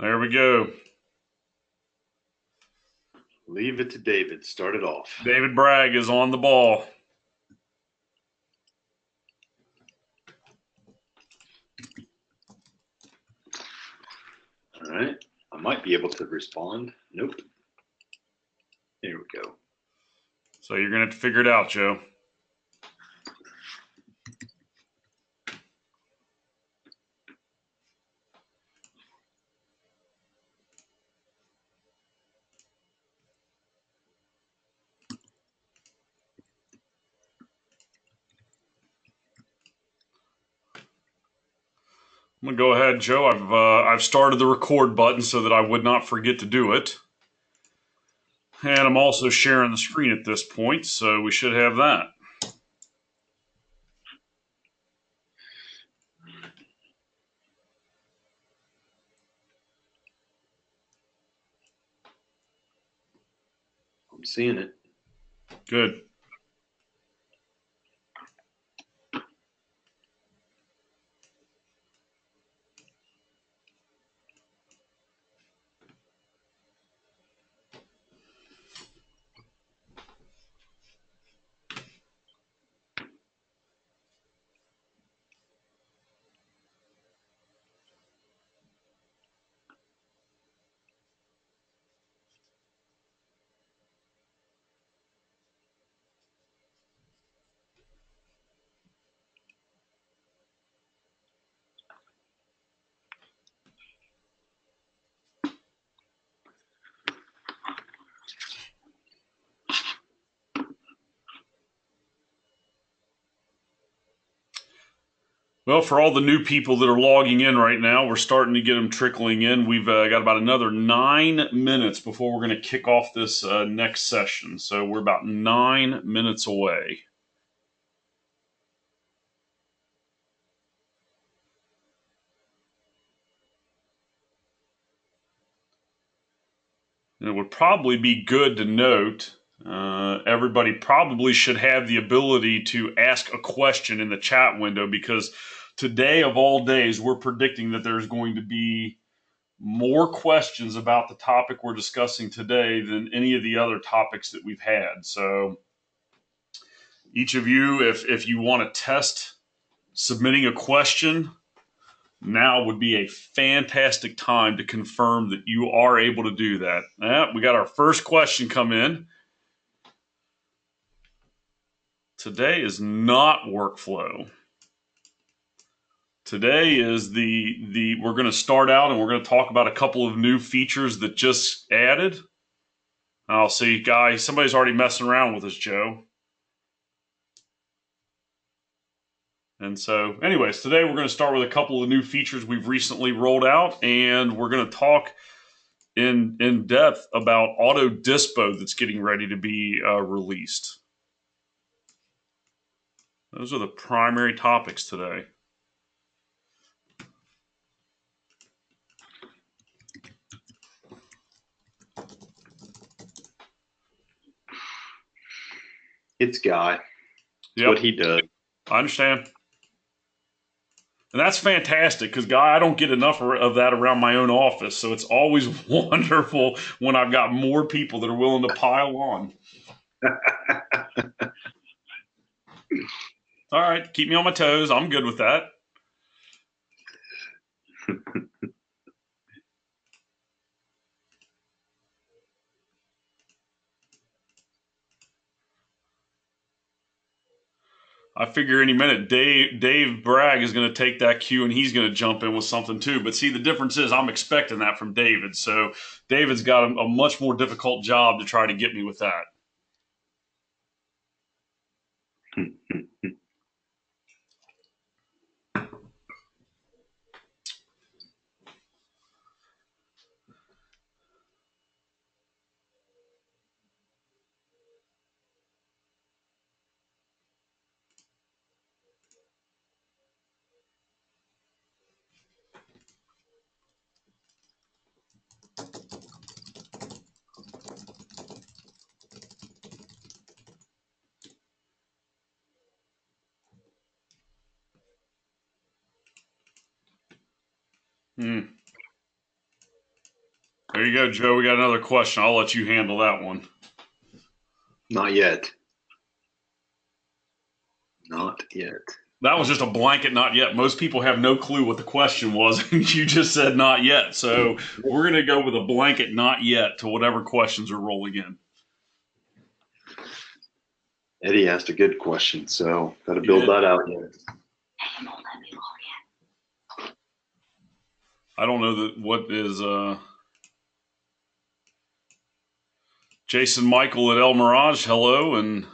There we go. Leave it to David. Start it off. David Bragg is on the ball. All right. I might be able to respond. Nope. There we go. So you're going to have to figure it out, Joe. I'm going to go ahead, Joe. I've started the record button so that I would not forget to do it. And I'm also sharing the screen at this point, so we should have that. I'm seeing it. Good. Well, for all the new people that are logging in right now, we're starting to get them trickling in. We've got about another 9 minutes before we're going to kick off this next session. So we're about 9 minutes away. And it would probably be good to note everybody probably should have the ability to ask a question in the chat window because today, of all days, we're predicting that there's going to be more questions about the topic we're discussing today than any of the other topics that we've had. So, each of you, if you want to test submitting a question, now would be a fantastic time to confirm that you are able to do that. We got our first question come in. Today is not workflow. Today is the we're going to start out and we're going to talk about a couple of new features that just added. I'll see, guys. Somebody's already messing around with us, Joe. And so, anyways, today we're going to start with a couple of new features we've recently rolled out, and we're going to talk in depth about auto dispo that's getting ready to be released. Those are the primary topics today. It's Guy. It's Yep. what he does. I understand. And that's fantastic because, Guy, I don't get enough of that around my own office. So it's always wonderful when I've got more people that are willing to pile on. All right, keep me on my toes. I'm good with that. I figure any minute Dave Bragg is going to take that cue and he's going to jump in with something too. But see, the difference is I'm expecting that from David. So David's got a much more difficult job to try to get me with that. Hmm. There you go, Joe. We got another question. I'll let you handle that one. Not yet. Not yet. That was just a blanket not yet. Most people have no clue what the question was, and you just said not yet. So we're going to go with a blanket not yet to whatever questions are rolling in. Eddie asked a good question, so got to He build did. that out yet. I don't know what is Jason Michael at El Mirage. Hello, and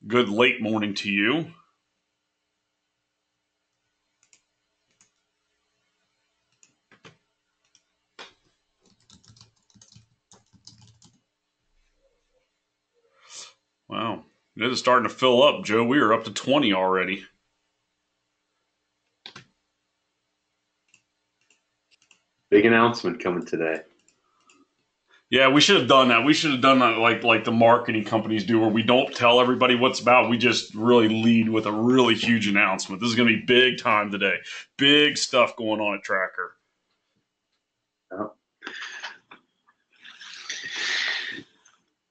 good late morning to you. Wow. It is starting to fill up, Joe. We are up to 20 already. Big announcement coming today. Yeah, we should have done that. We should have done that like the marketing companies do, where we don't tell everybody what's about. We just really lead with a really huge announcement. This is going to be big time today. Big stuff going on at Tracker.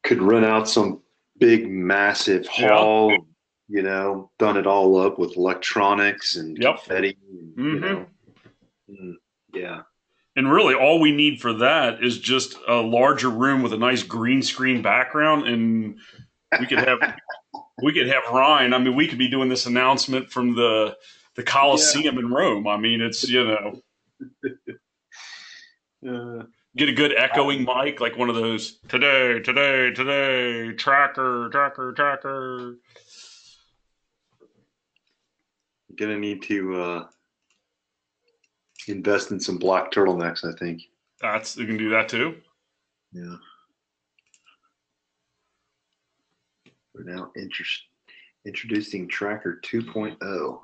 Could run out some big, massive haul. Done it all up with electronics and confetti. Yeah. And really, all we need for that is just a larger room with a nice green screen background, and we could have Ryan. I mean, we could be doing this announcement from the Coliseum in Rome. I mean, it's get a good echoing mic, like one of those today, tracker. Gonna need to invest in some black turtlenecks, I think. You can do that too. Yeah. We're now introducing Tracker 2.0.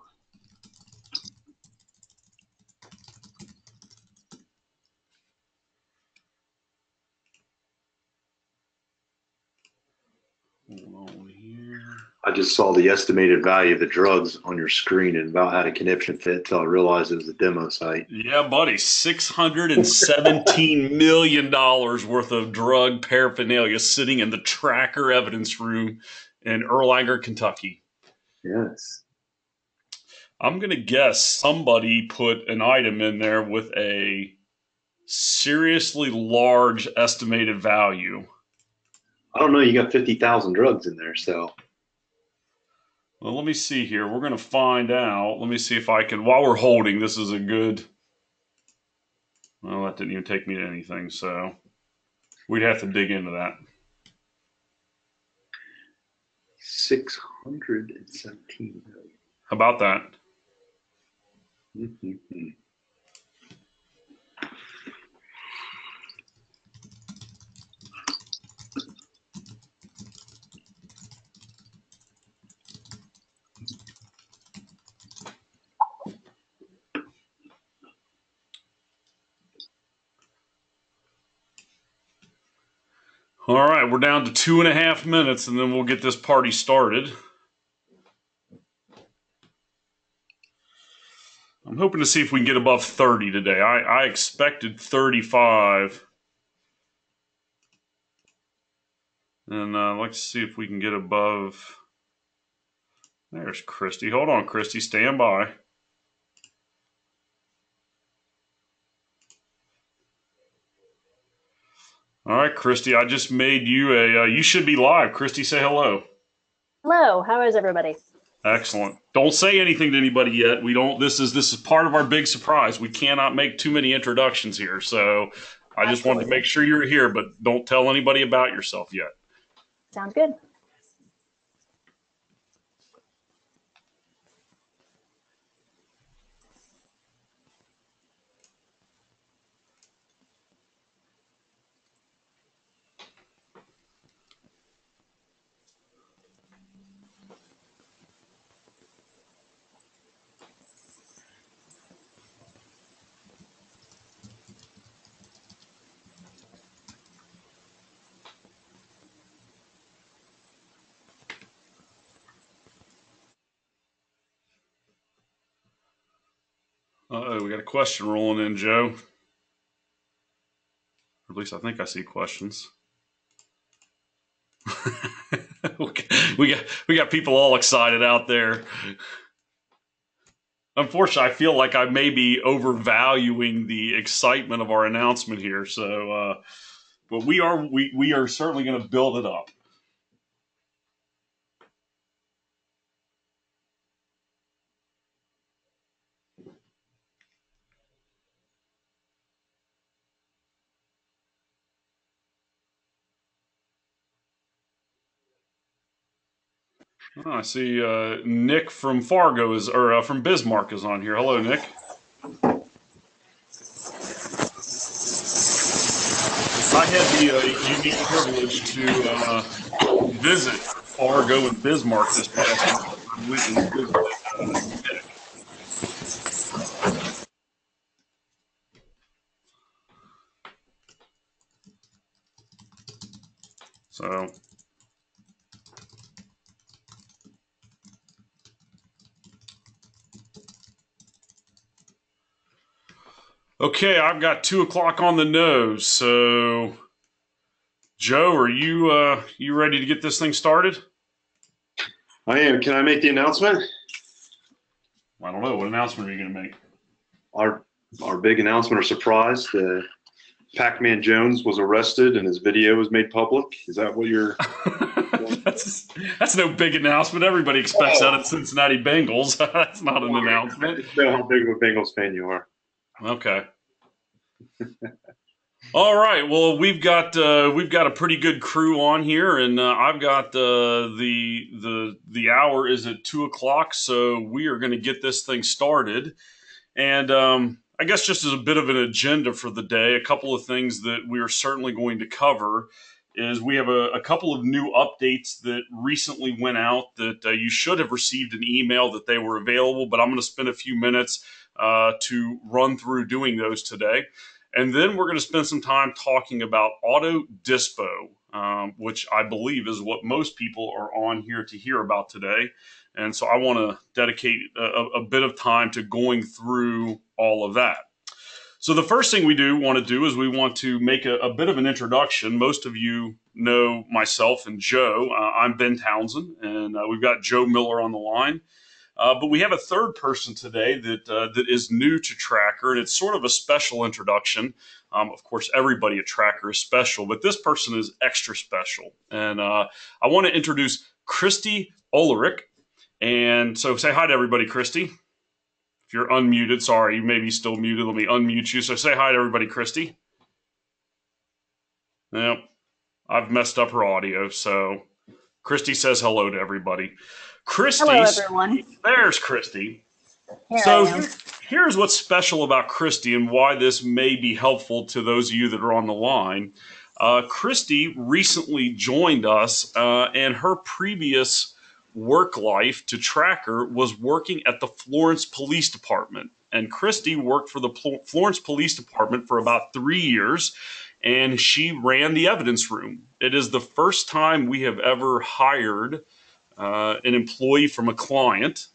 Hold on here. I just saw the estimated value of the drugs on your screen and about had a conniption fit until I realized it was a demo site. Yeah, buddy, $617 million worth of drug paraphernalia sitting in the Tracker evidence room in Erlanger, Kentucky. Yes. I'm going to guess somebody put an item in there with a seriously large estimated value. I don't know. You got 50,000 drugs in there, so. Well, let me see here. We're going to find out. Let me see if I can. While we're holding, this is a good. Well, that didn't even take me to anything, so we'd have to dig into that. 617 million. How about that? Mm-hmm. All right, we're down to 2.5 minutes, and then we'll get this party started. I'm hoping to see if we can get above 30 today. I expected 35. And let's see if we can get above. There's Christy. Hold on, Christy. Stand by. All right, Christy. I just made you a. You should be live. Christy, say hello. Hello. How is everybody? Excellent. Don't say anything to anybody yet. We don't. This is part of our big surprise. We cannot make too many introductions here, so I just wanted to make sure you're here, but don't tell anybody about yourself yet. Sounds good. Uh-oh, we got a question rolling in, Joe. at least I think I see questions. we got people all excited out there. Unfortunately, I feel like I may be overvaluing the excitement of our announcement here. So, but we are certainly going to build it up. Oh, I see Nick from Fargo from Bismarck is on here. Hello, Nick. I had the unique privilege to visit Fargo and Bismarck this past week. I went and visited Nick. So. Okay, I've got 2 o'clock on the nose. So, Joe, are you ready to get this thing started? I am. Can I make the announcement? I don't know. What announcement are you going to make? Our big announcement or surprise: Pac-Man Jones was arrested and his video was made public. Is that what you're? That's no big announcement. Everybody expects that at Cincinnati Bengals. That's not an announcement. I know how big of a Bengals fan you are. Okay. All right. Well, we've got a pretty good crew on here, and I've got the hour is at 2 o'clock, so we are going to get this thing started. And I guess just as a bit of an agenda for the day, a couple of things that we are certainly going to cover is we have a couple of new updates that recently went out that you should have received an email that they were available, but I'm going to spend a few minutes to run through doing those today. And then we're going to spend some time talking about auto dispo, which I believe is what most people are on here to hear about today. And so I want to dedicate a bit of time to going through all of that. So the first thing we want to do is we want to make a bit of an introduction. Most of you know myself and Joe. I'm Ben Townsend, and we've got Joe Miller on the line. But we have a third person today that is new to Tracker, and it's sort of a special introduction. Of course, everybody at Tracker is special, but this person is extra special. And I want to introduce Christy Ulrich. And so say hi to everybody, Christy. If you're unmuted, sorry, you may be still muted. Let me unmute you. So say hi to everybody, Christy. Yep, I've messed up her audio. So Christy says hello to everybody. Christy, hello, everyone. There's Christy. So here's what's special about Christy and why this may be helpful to those of you that are on the line. Christy recently joined us, and her previous work life to Tracker was working at the Florence Police Department. And Christy worked for the Florence Police Department for about 3 years, and she ran the evidence room. It is the first time we have ever hired an employee from a client.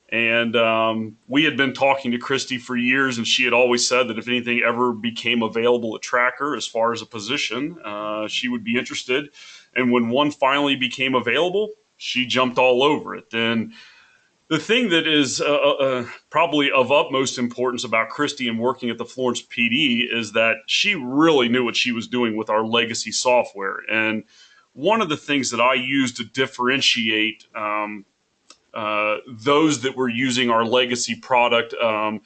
And we had been talking to Christy for years, and she had always said that if anything ever became available at Tracker as far as a position, she would be interested. And when one finally became available, she jumped all over it. And the thing that is probably of utmost importance about Christy and working at the Florence PD is that she really knew what she was doing with our legacy software. And one of the things that I use to differentiate those that were using our legacy product and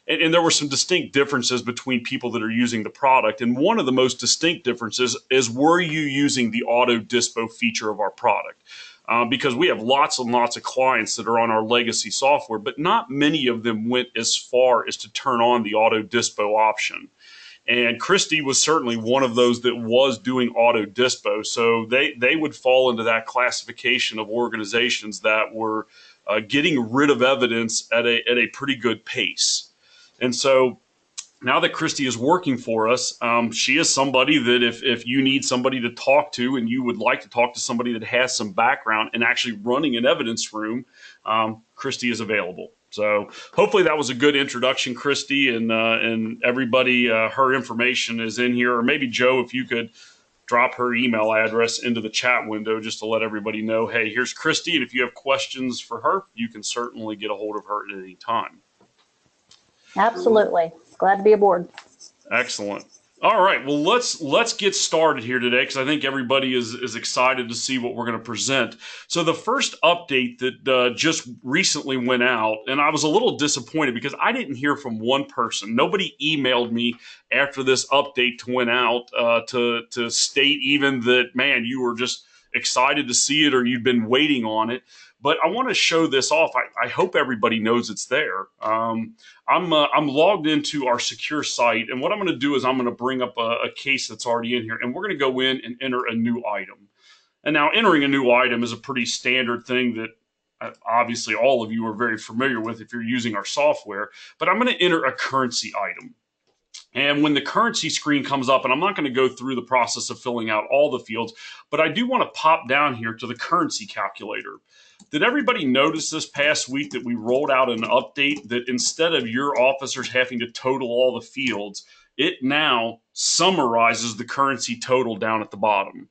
there were some distinct differences between people that are using the product. And one of the most distinct differences is, were you using the auto dispo feature of our product? Because we have lots and lots of clients that are on our legacy software, but not many of them went as far as to turn on the auto dispo option. And Christy was certainly one of those that was doing auto dispo. So they would fall into that classification of organizations that were getting rid of evidence at a pretty good pace. And so now that Christy is working for us, she is somebody that if you need somebody to talk to and you would like to talk to somebody that has some background in actually running an evidence room, Christy is available. So hopefully that was a good introduction, Christy, and everybody. Her information is in here, or maybe Joe, if you could drop her email address into the chat window just to let everybody know, hey, here's Christy, and if you have questions for her, you can certainly get a hold of her at any time. Absolutely. Glad to be aboard. Excellent. All right, well, let's get started here today because I think everybody is excited to see what we're going to present. So the first update that just recently went out, and I was a little disappointed because I didn't hear from one person. Nobody emailed me after this update went out to state even that, man, you were just excited to see it or you've been waiting on it. But I want to show this off. I hope everybody knows it's there. I'm logged into our secure site, and what I'm going to do is I'm going to bring up a case that's already in here, and we're going to go in and enter a new item. And now entering a new item is a pretty standard thing that obviously all of you are very familiar with if you're using our software, but I'm going to enter a currency item. And when the currency screen comes up, and I'm not going to go through the process of filling out all the fields, but I do want to pop down here to the currency calculator. Did everybody notice this past week that we rolled out an update that instead of your officers having to total all the fields, it now summarizes the currency total down at the bottom?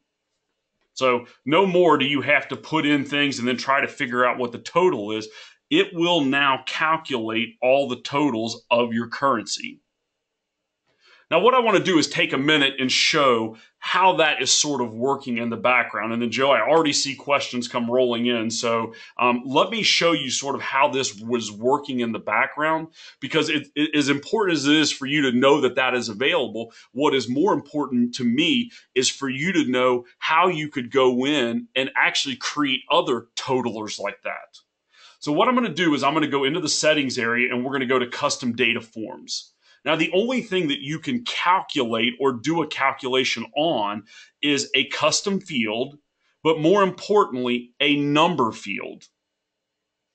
So no more do you have to put in things and then try to figure out what the total is. It will now calculate all the totals of your currency. Now, what I want to do is take a minute and show how that is sort of working in the background. And then, Joe, I already see questions come rolling in. So let me show you sort of how this was working in the background, because it, as important as it is for you to know that that is available, what is more important to me is for you to know how you could go in and actually create other totalers like that. So what I'm going to do is I'm going to go into the settings area and we're going to go to custom data forms. Now, the only thing that you can calculate or do a calculation on is a custom field, but more importantly, a number field.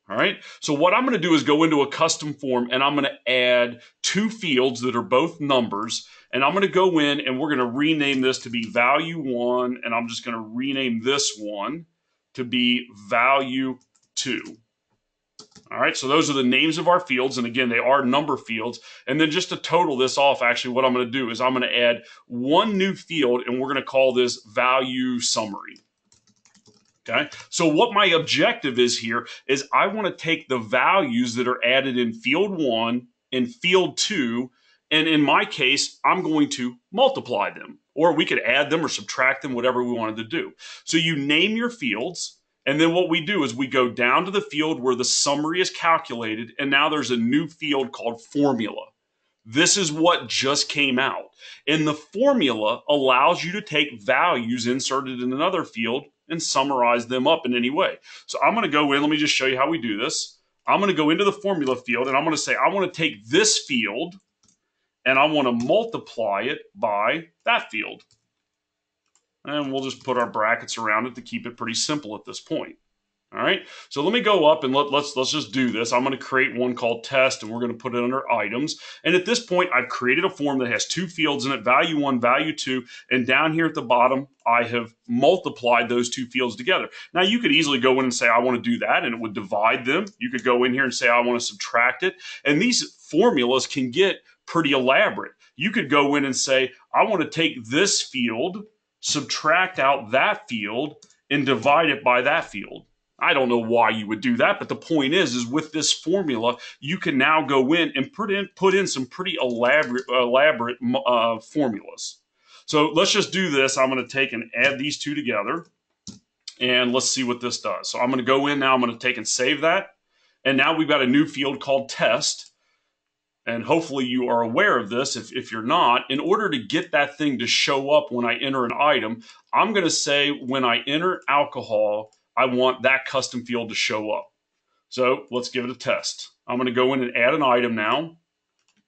All right. So what I'm going to do is go into a custom form and I'm going to add two fields that are both numbers. And I'm going to go in and we're going to rename this to be value 1. And I'm just going to rename this one to be value 2. All right, so those are the names of our fields. And again, they are number fields. And then just to total this off, actually, what I'm going to do is I'm going to add one new field, and we're going to call this value summary. Okay, so what my objective is here is I want to take the values that are added in field 1 and field 2, and in my case, I'm going to multiply them. Or we could add them or subtract them, whatever we wanted to do. So you name your fields. And then what we do is we go down to the field where the summary is calculated, and now there's a new field called formula. This is what just came out. And the formula allows you to take values inserted in another field and summarize them up in any way. So I'm going to go in, let me just show you how we do this. I'm going to go into the formula field, and I'm going to say I want to take this field, and I want to multiply it by that field. And we'll just put our brackets around it to keep it pretty simple at this point. All right, so let me go up and let's just do this. I'm going to create one called test, and we're going to put it under items. And at this point, I've created a form that has two fields in it, value 1, value 2. And down here at the bottom, I have multiplied those two fields together. Now, you could easily go in and say, I want to do that, and it would divide them. You could go in here and say, I want to subtract it. And these formulas can get pretty elaborate. You could go in and say, I want to take this field, subtract out that field, and divide it by that field. I don't know why you would do that, but the point is with this formula, you can now go in and put in some pretty elaborate formulas. So let's just do this. I'm going to take and add these two together, and let's see what this does. So I'm going to go in now. I'm going to take and save that, and now we've got a new field called test. And hopefully you are aware of this. If you're not, in order to get that thing to show up when I enter an item, I'm going to say when I enter alcohol, I want that custom field to show up. So let's give it a test. I'm going to go in and add an item now.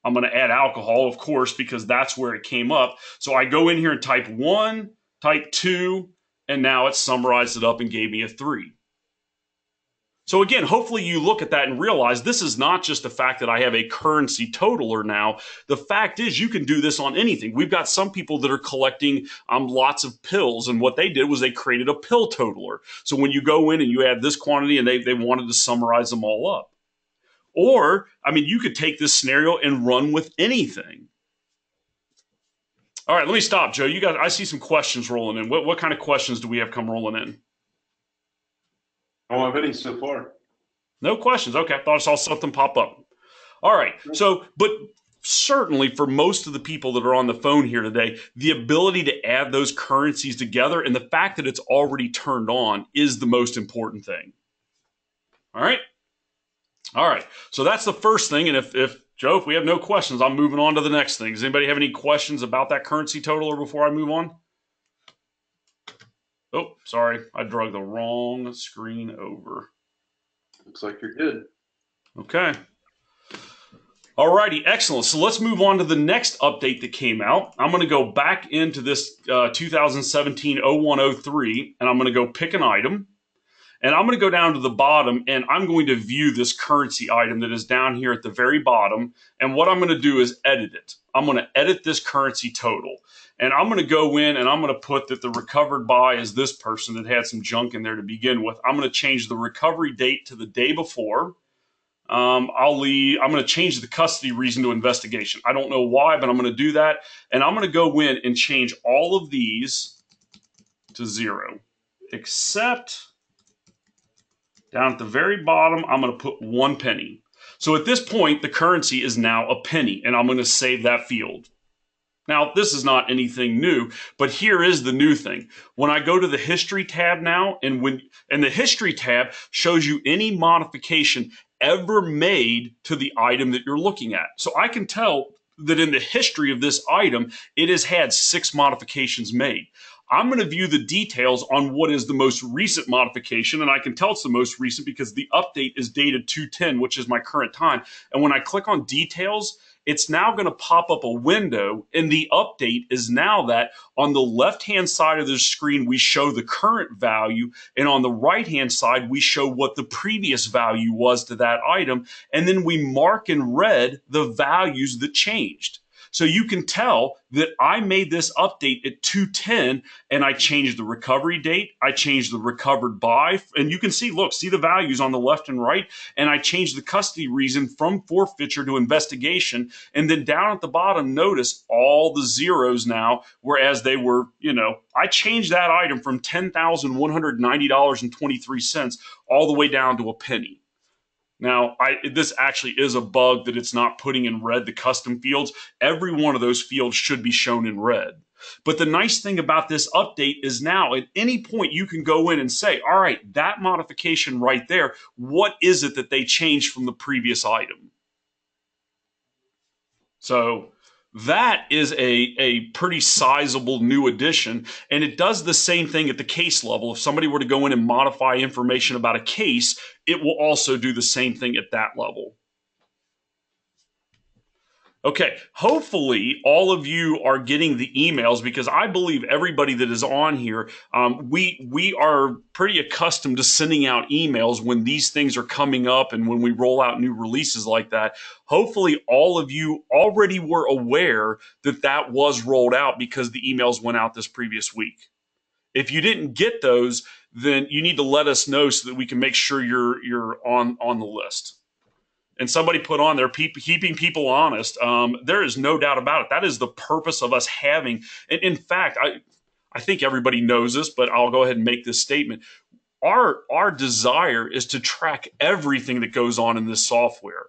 I'm going to add alcohol, of course, because that's where it came up. So I go in here and type 1, type 2, and now it summarized it up and gave me a 3. So again, hopefully you look at that and realize this is not just the fact that I have a currency totaler now. The fact is you can do this on anything. We've got some people that are collecting lots of pills, and what they did was they created a pill totaler. So when you go in and you add this quantity and they wanted to summarize them all up. Or, I mean, you could take this scenario and run with anything. All right, let me stop, Joe. You guys, I see some questions rolling in. What kind of questions do we have come rolling in? I don't have any so far. No questions. Okay, I thought I saw something pop up. All right, so, but certainly for most of the people that are on the phone here today, the ability to add those currencies together and the fact that it's already turned on is the most important thing. All right? All right, so that's the first thing. And if Joe, if we have no questions, I'm moving on to the next thing. Does anybody have any questions about that currency totaler before I move on? Oh, sorry, I drug the wrong screen over. Looks like you're good. Okay. Alrighty, excellent. So let's move on to the next update that came out. I'm going to go back into this 2017-0103, and I'm going to go pick an item. And I'm going to go down to the bottom, and I'm going to view this currency item that is down here at the very bottom. And what I'm going to do is edit it. I'm going to edit this currency total. And I'm going to go in, and I'm going to put that the recovered by is this person that had some junk in there to begin with. I'm going to change the recovery date to the day before. I'm going to change the custody reason to investigation. I don't know why, but I'm going to do that. And I'm going to go in and change all of these to 0, except down at the very bottom, I'm going to put 1 penny. So at this point, the currency is now a penny, and I'm going to save that field. Now, this is not anything new, but here is the new thing. When I go to the history tab now, and the history tab shows you any modification ever made to the item that you're looking at. So I can tell that in the history of this item, it has had 6 modifications made. I'm going to view the details on what is the most recent modification, and I can tell it's the most recent because the update is dated 2/10, which is my current time. And when I click on details, it's now going to pop up a window, and the update is now that on the left-hand side of the screen, we show the current value, and on the right-hand side, we show what the previous value was to that item, and then we mark in red the values that changed. So you can tell that I made this update at 2/10, and I changed the recovery date, I changed the recovered by, and you can see, look, see the values on the left and right, and I changed the custody reason from forfeiture to investigation, and then down at the bottom, notice all the zeros now, whereas they were, I changed that item from $10,190.23 all the way down to a penny. Now, this actually is a bug that it's not putting in red the custom fields. Every one of those fields should be shown in red. But the nice thing about this update is now at any point you can go in and say, all right, that modification right there, what is it that they changed from the previous item? So that is a pretty sizable new addition, and it does the same thing at the case level. If somebody were to go in and modify information about a case, it will also do the same thing at that level. Okay, hopefully all of you are getting the emails, because I believe everybody that is on here, we are pretty accustomed to sending out emails when these things are coming up and when we roll out new releases like that. Hopefully all of you already were aware that that was rolled out because the emails went out this previous week. If you didn't get those, then you need to let us know so that we can make sure you're on the list. And somebody put on there, keeping people honest. There is no doubt about it. That is the purpose of us having. And in fact, I think everybody knows this, but I'll go ahead and make this statement. Our desire is to track everything that goes on in this software.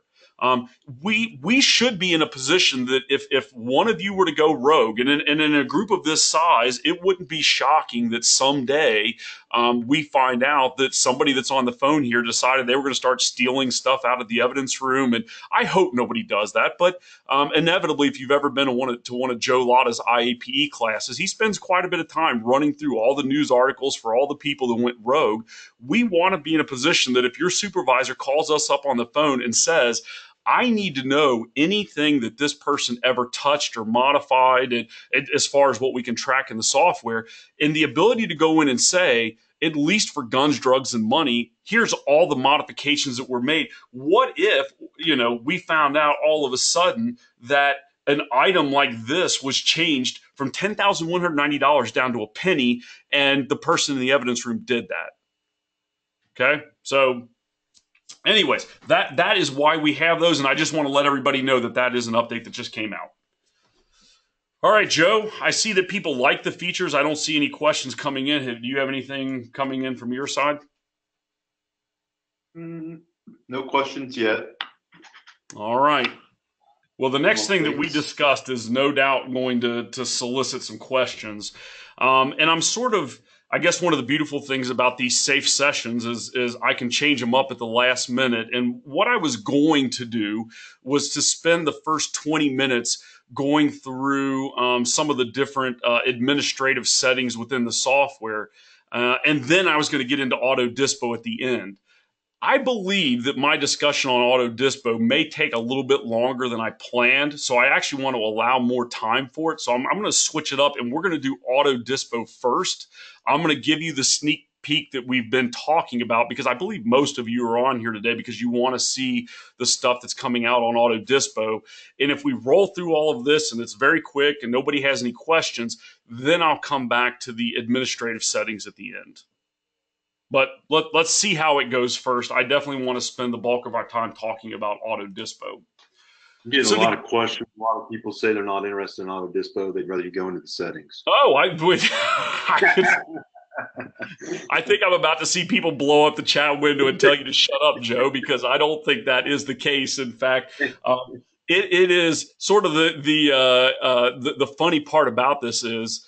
We should be in a position that if one of you were to go rogue, and in a group of this size, it wouldn't be shocking that someday we find out that somebody that's on the phone here decided they were going to start stealing stuff out of the evidence room. And I hope nobody does that. But inevitably, if you've ever been to one of Joe Latta's IAPE classes, he spends quite a bit of time running through all the news articles for all the people that went rogue. We want to be in a position that if your supervisor calls us up on the phone and says, I need to know anything that this person ever touched or modified, and as far as what we can track in the software, and the ability to go in and say, at least for guns, drugs, and money, here's all the modifications that were made. What if, we found out all of a sudden that an item like this was changed from $10,190 down to a penny, and the person in the evidence room did that? Okay, so anyways, that is why we have those, and I just want to let everybody know that that is an update that just came out. All right, Joe, I see that people like the features. I don't see any questions coming in. Do you have anything coming in from your side? No questions yet. All right. Well, the next thing that we discussed is no doubt going to solicit some questions. And I'm sort of, I guess one of the beautiful things about these safe sessions is I can change them up at the last minute. And what I was going to do was to spend the first 20 minutes going through some of the different administrative settings within the software. And then I was going to get into Auto Dispo at the end. I believe that my discussion on Auto Dispo may take a little bit longer than I planned, so I actually want to allow more time for it. So I'm going to switch it up, and we're going to do Auto Dispo first. I'm going to give you the sneak peek that we've been talking about, because I believe most of you are on here today because you want to see the stuff that's coming out on Auto Dispo. And if we roll through all of this and it's very quick and nobody has any questions, then I'll come back to the administrative settings at the end. But let's see how it goes first. I definitely want to spend the bulk of our time talking about Auto Dispo. I'm getting a lot of questions. A lot of people say they're not interested in Auto Dispo. They'd rather you go into the settings. Oh, I think I'm about to see people blow up the chat window and tell you to shut up, Joe, because I don't think that is the case. In fact, it is sort of the funny part about this is,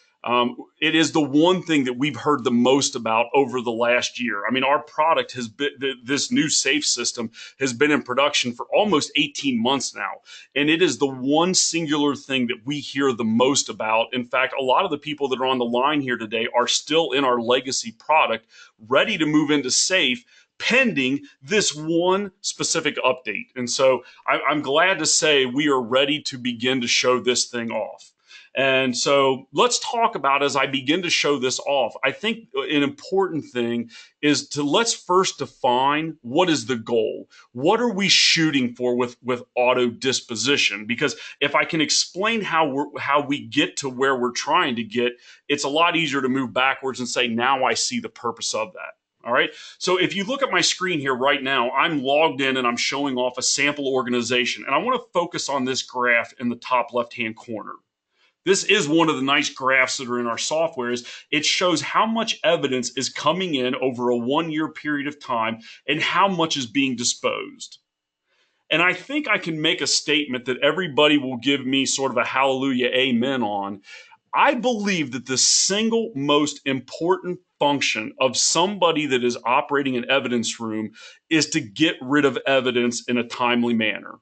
it is the one thing that we've heard the most about over the last year. I mean, our product has been, this new safe system has been in production for almost 18 months now. And it is the one singular thing that we hear the most about. In fact, a lot of the people that are on the line here today are still in our legacy product, ready to move into safe, pending this one specific update. And so I'm glad to say we are ready to begin to show this thing off. And so let's talk about, as I begin to show this off, I think an important thing is to let's first define what is the goal. What are we shooting for with auto disposition? Because if I can explain how we get to where we're trying to get, it's a lot easier to move backwards and say, now I see the purpose of that. All right. So if you look at my screen here right now, I'm logged in and I'm showing off a sample organization. And I want to focus on this graph in the top left-hand corner. This is one of the nice graphs that are in our software. Is it shows how much evidence is coming in over a 1-year period of time and how much is being disposed. And I think I can make a statement that everybody will give me sort of a hallelujah amen on. I believe that the single most important function of somebody that is operating an evidence room is to get rid of evidence in a timely manner.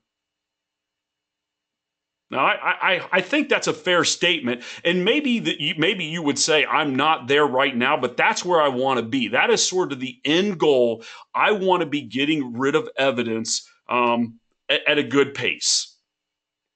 Now, I think that's a fair statement, and maybe you would say I'm not there right now, but that's where I want to be. That is sort of the end goal. I want to be getting rid of evidence at a good pace.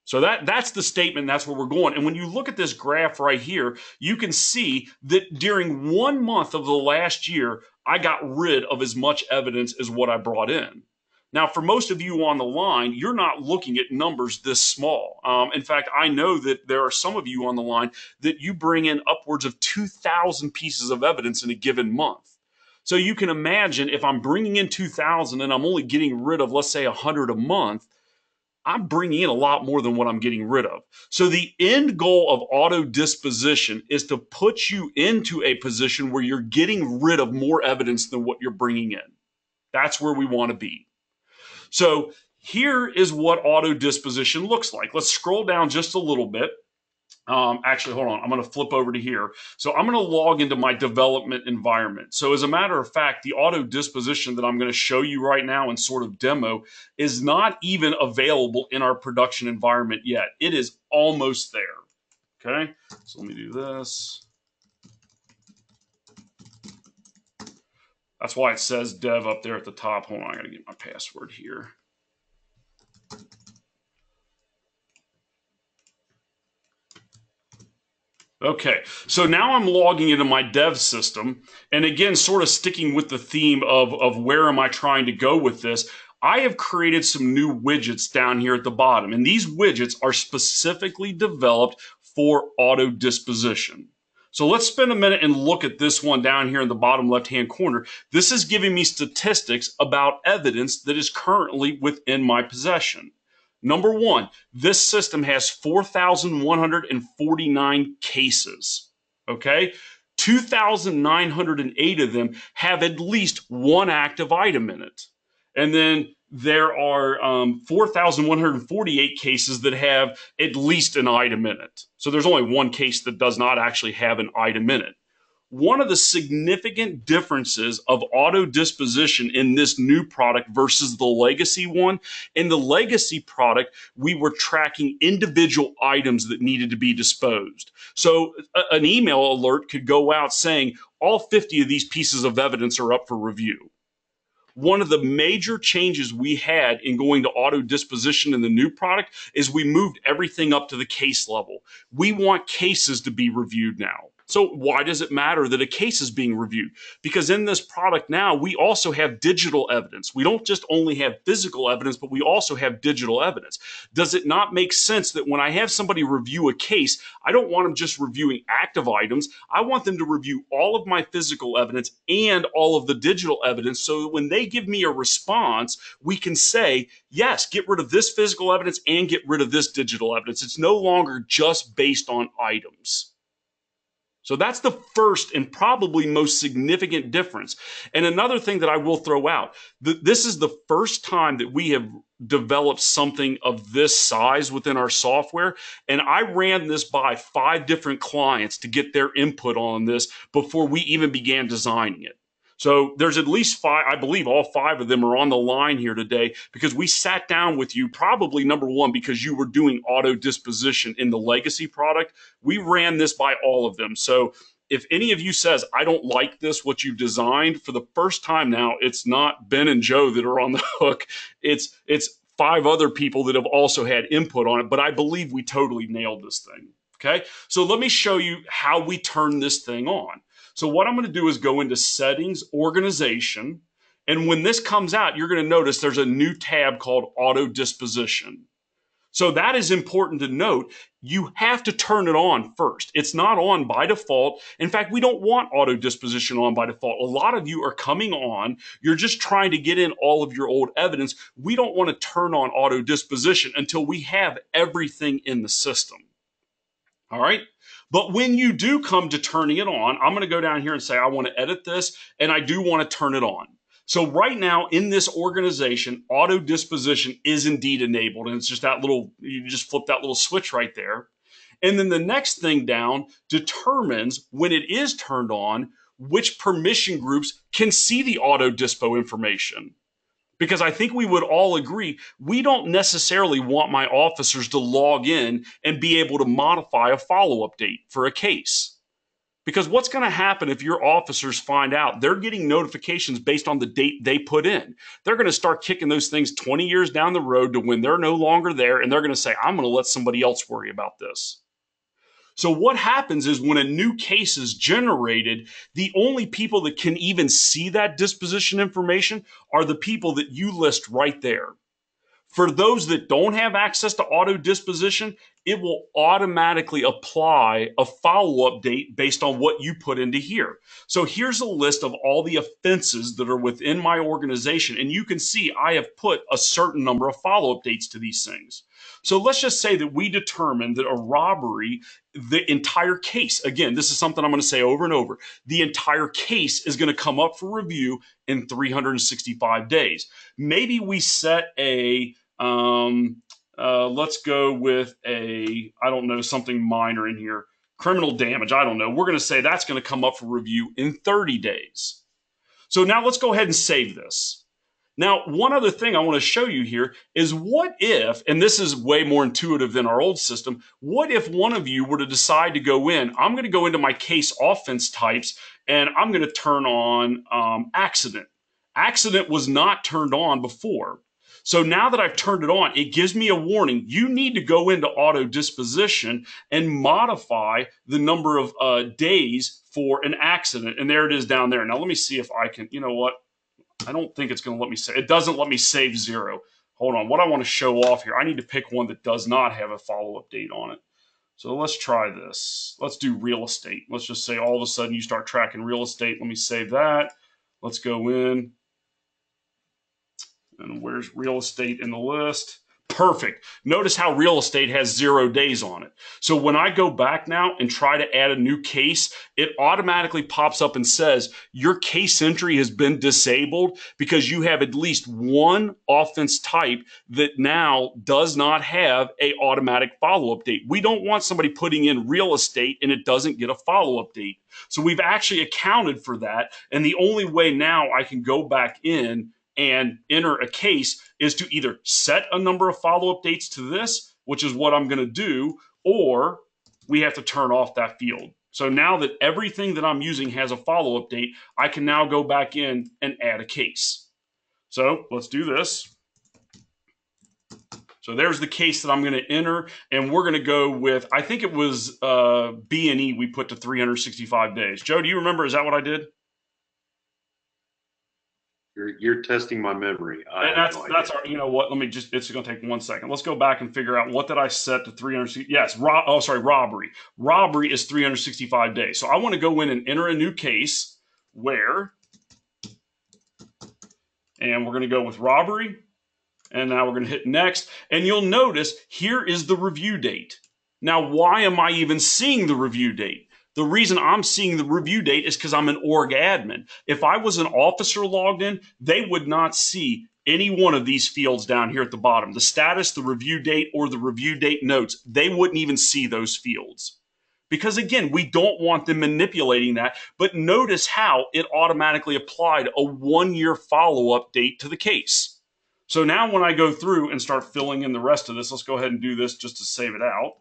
So that's the statement. That's where we're going. And when you look at this graph right here, you can see that during 1 month of the last year, I got rid of as much evidence as what I brought in. Now, for most of you on the line, you're not looking at numbers this small. In fact, I know that there are some of you on the line that you bring in upwards of 2,000 pieces of evidence in a given month. So you can imagine if I'm bringing in 2,000 and I'm only getting rid of, let's say, 100 a month, I'm bringing in a lot more than what I'm getting rid of. So the end goal of auto disposition is to put you into a position where you're getting rid of more evidence than what you're bringing in. That's where we want to be. So here is what auto disposition looks like. Let's scroll down just a little bit. Actually, hold on. I'm going to flip over to here. So I'm going to log into my development environment. So as a matter of fact, the auto disposition that I'm going to show you right now and sort of demo is not even available in our production environment yet. It is almost there. Okay, so let me do this. That's why it says dev up there at the top. Hold on, I got to get my password here. Okay, so now I'm logging into my dev system. And again, sort of sticking with the theme of where am I trying to go with this, I have created some new widgets down here at the bottom. And these widgets are specifically developed for auto disposition. So let's spend a minute and look at this one down here in the bottom left-hand corner. This is giving me statistics about evidence that is currently within my possession. Number one, this system has 4,149 cases, okay? 2,908 of them have at least one active item in it. And then there are 4,148 cases that have at least an item in it. So there's only one case that does not actually have an item in it. One of the significant differences of auto disposition in this new product versus the legacy one, in the legacy product, we were tracking individual items that needed to be disposed. So an email alert could go out saying all 50 of these pieces of evidence are up for review. One of the major changes we had in going to auto disposition in the new product is we moved everything up to the case level. We want cases to be reviewed now. So why does it matter that a case is being reviewed? Because in this product now, we also have digital evidence. We don't just only have physical evidence, but we also have digital evidence. Does it not make sense that when I have somebody review a case, I don't want them just reviewing active items. I want them to review all of my physical evidence and all of the digital evidence, so that when they give me a response, we can say, yes, get rid of this physical evidence and get rid of this digital evidence. It's no longer just based on items. So that's the first and probably most significant difference. And another thing that I will throw out, this is the first time that we have developed something of this size within our software. And I ran this by 5 different clients to get their input on this before we even began designing it. So there's at least 5, I believe all 5 of them are on the line here today, because we sat down with you, probably number one, because you were doing auto disposition in the legacy product. We ran this by all of them. So if any of you says, I don't like this, what you've designed, for the first time now, it's not Ben and Joe that are on the hook. It's 5 other people that have also had input on it, but I believe we totally nailed this thing. Okay, so let me show you how we turn this thing on. So what I'm going to do is go into Settings, Organization, and when this comes out, you're going to notice there's a new tab called Auto Disposition. So that is important to note. You have to turn it on first. It's not on by default. In fact, we don't want auto disposition on by default. A lot of you are coming on. You're just trying to get in all of your old evidence. We don't want to turn on auto disposition until we have everything in the system. All right. But when you do come to turning it on, I'm going to go down here and say, I want to edit this, and I do want to turn it on. So right now in this organization, auto disposition is indeed enabled. And it's just that little, you just flip that little switch right there. And then the next thing down determines, when it is turned on, which permission groups can see the auto dispo information. Because I think we would all agree, we don't necessarily want my officers to log in and be able to modify a follow-up date for a case. Because what's going to happen if your officers find out they're getting notifications based on the date they put in? They're going to start kicking those things 20 years down the road to when they're no longer there, and they're going to say, I'm going to let somebody else worry about this. So what happens is when a new case is generated, the only people that can even see that disposition information are the people that you list right there. For those that don't have access to auto disposition, it will automatically apply a follow-up date based on what you put into here. So here's a list of all the offenses that are within my organization, and you can see I have put a certain number of follow-up dates to these things. So let's just say that we determine that a robbery, the entire case, again, this is something I'm going to say over and over, the entire case is going to come up for review in 365 days. Maybe we set a, let's go with a, I don't know, something minor in here, criminal damage, I don't know. We're going to say that's going to come up for review in 30 days. So now let's go ahead and save this. Now, one other thing I want to show you here is what if, and this is way more intuitive than our old system, what if one of you were to decide to go in, I'm going to go into my case offense types, and I'm going to turn on accident. Accident was not turned on before. So now that I've turned it on, it gives me a warning. You need to go into auto disposition and modify the number of days for an accident. And there it is down there. Now let me see if I can, you know what? I don't think it's going to let me save. It doesn't let me save 0. Hold on. What I want to show off here, I need to pick one that does not have a follow-up date on it. So let's try this. Let's do real estate. Let's just say all of a sudden you start tracking real estate. Let me save that. Let's go in. And where's real estate in the list? Perfect. Notice how real estate has 0 days on it. So when I go back now and try to add a new case, it automatically pops up and says your case entry has been disabled because you have at least one offense type that now does not have a automatic follow-up date. We don't want somebody putting in real estate and it doesn't get a follow-up date. So we've actually accounted for that. And the only way now I can go back in and enter a case is to either set a number of follow-up dates to this, which is what I'm going to do, or we have to turn off that field. So now that everything that I'm using has a follow-up date, I can now go back in and add a case. So let's do this. So there's the case that I'm going to enter, and we're going to go with, I think it was B&E we put to 365 days. Joe, do you remember, is that what I did? You're testing my memory. And that's our, you know what, let me just, it's going to take 1 second. Let's go back and figure out what did I set to 360. Yes, robbery. Robbery is 365 days. So I want to go in and enter a new case where, and we're going to go with robbery. And now we're going to hit next. And you'll notice here is the review date. Now, why am I even seeing the review date? The reason I'm seeing the review date is because I'm an org admin. If I was an officer logged in, they would not see any one of these fields down here at the bottom. The status, the review date, or the review date notes. They wouldn't even see those fields. Because again, we don't want them manipulating that. But notice how it automatically applied a 1-year follow-up date to the case. So now when I go through and start filling in the rest of this, let's go ahead and do this just to save it out.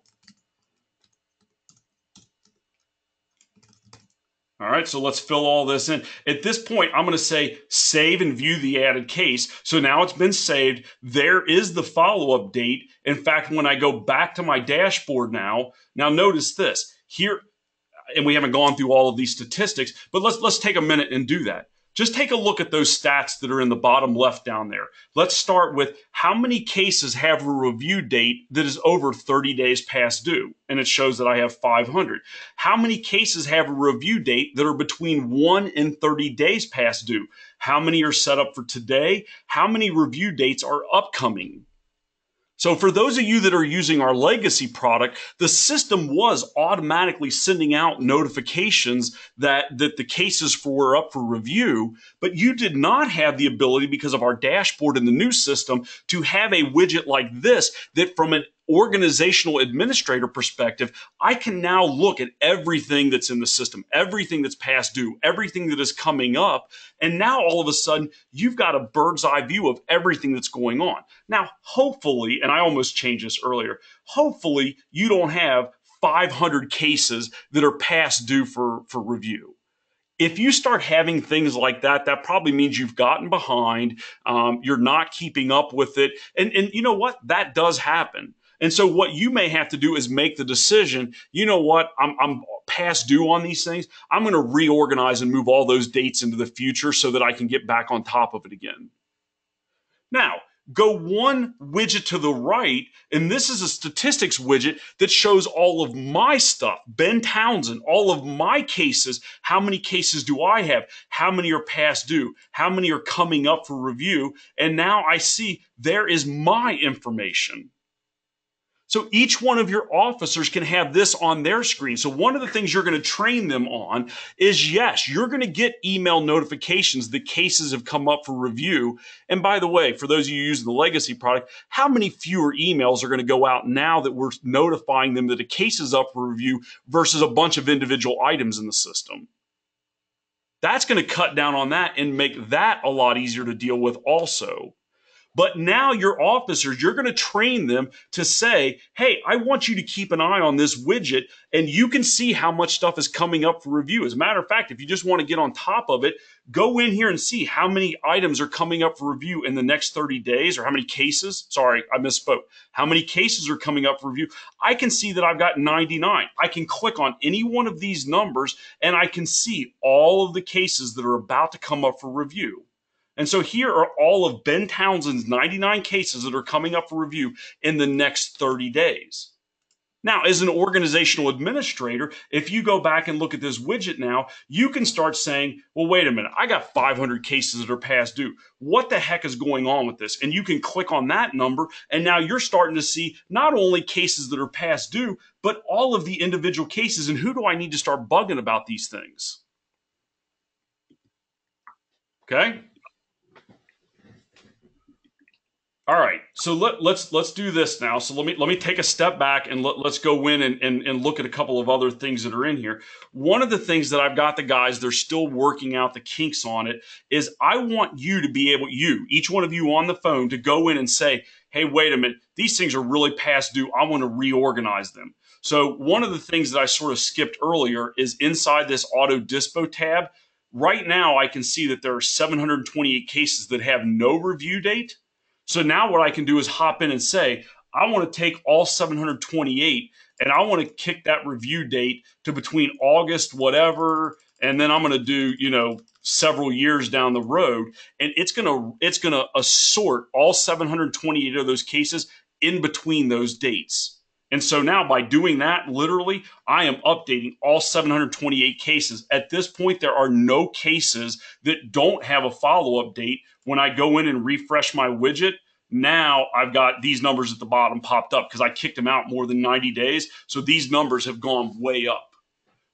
All right, so let's fill all this in. At this point, I'm going to say save and view the added case. So now it's been saved. There is the follow-up date. In fact, when I go back to my dashboard now notice this. Here, and we haven't gone through all of these statistics, but let's take a minute and do that. Just take a look at those stats that are in the bottom left down there. Let's start with how many cases have a review date that is over 30 days past due. And it shows that I have 500. How many cases have a review date that are between 1 and 30 days past due? How many are set up for today? How many review dates are upcoming? So for those of you that are using our legacy product, the system was automatically sending out notifications that the cases were up for review, but you did not have the ability because of our dashboard in the new system to have a widget like this that from an organizational administrator perspective, I can now look at everything that's in the system, everything that's past due, everything that is coming up. And now all of a sudden, you've got a bird's eye view of everything that's going on. Now, hopefully, and I almost changed this earlier, hopefully you don't have 500 cases that are past due for review. If you start having things like that, that probably means you've gotten behind, you're not keeping up with it. And you know what? That does happen. And so what you may have to do is make the decision, you know what, I'm past due on these things. I'm going to reorganize and move all those dates into the future so that I can get back on top of it again. Now, go one widget to the right, and this is a statistics widget that shows all of my stuff. Ben Townsend, all of my cases. How many cases do I have? How many are past due? How many are coming up for review? And now I see there is my information. So each one of your officers can have this on their screen. So one of the things you're going to train them on is, yes, you're going to get email notifications that cases have come up for review. And by the way, for those of you using the legacy product, how many fewer emails are going to go out now that we're notifying them that a case is up for review versus a bunch of individual items in the system? That's going to cut down on that and make that a lot easier to deal with also. But now your officers, you're going to train them to say, hey, I want you to keep an eye on this widget, and you can see how much stuff is coming up for review. As a matter of fact, if you just want to get on top of it, go in here and see how many items are coming up for review in the next 30 days, or how many cases. Sorry, I misspoke. How many cases are coming up for review? I can see that I've got 99. I can click on any one of these numbers, and I can see all of the cases that are about to come up for review. And so here are all of Ben Townsend's 99 cases that are coming up for review in the next 30 days. Now, as an organizational administrator, if you go back and look at this widget now, you can start saying, well, wait a minute, I got 500 cases that are past due. What the heck is going on with this? And you can click on that number, and now you're starting to see not only cases that are past due, but all of the individual cases. And who do I need to start bugging about these things? Okay. All right, so let's do this now. So let me take a step back and let's go in and look at a couple of other things that are in here. One of the things that I've got the guys, they're still working out the kinks on it, is I want you to be able, each one of you on the phone, to go in and say, hey, wait a minute, these things are really past due. I want to reorganize them. So one of the things that I sort of skipped earlier is inside this auto dispo tab. Right now, I can see that there are 728 cases that have no review date. So now what I can do is hop in and say, I want to take all 728 and I want to kick that review date to between August, whatever, and then I'm going to do, several years down the road. And it's going to assort all 728 of those cases in between those dates. And so now by doing that, literally, I am updating all 728 cases. At this point, there are no cases that don't have a follow-up date. When I go in and refresh my widget, now I've got these numbers at the bottom popped up because I kicked them out more than 90 days. So these numbers have gone way up.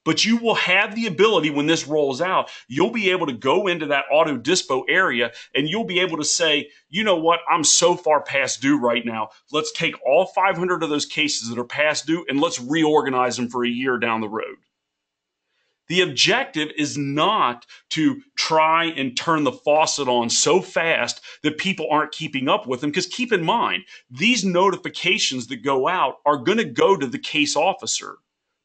But you will have the ability when this rolls out, you'll be able to go into that auto dispo area and you'll be able to say, you know what, I'm so far past due right now. Let's take all 500 of those cases that are past due and let's reorganize them for a year down the road. The objective is not to try and turn the faucet on so fast that people aren't keeping up with them. Because keep in mind, these notifications that go out are going to go to the case officer,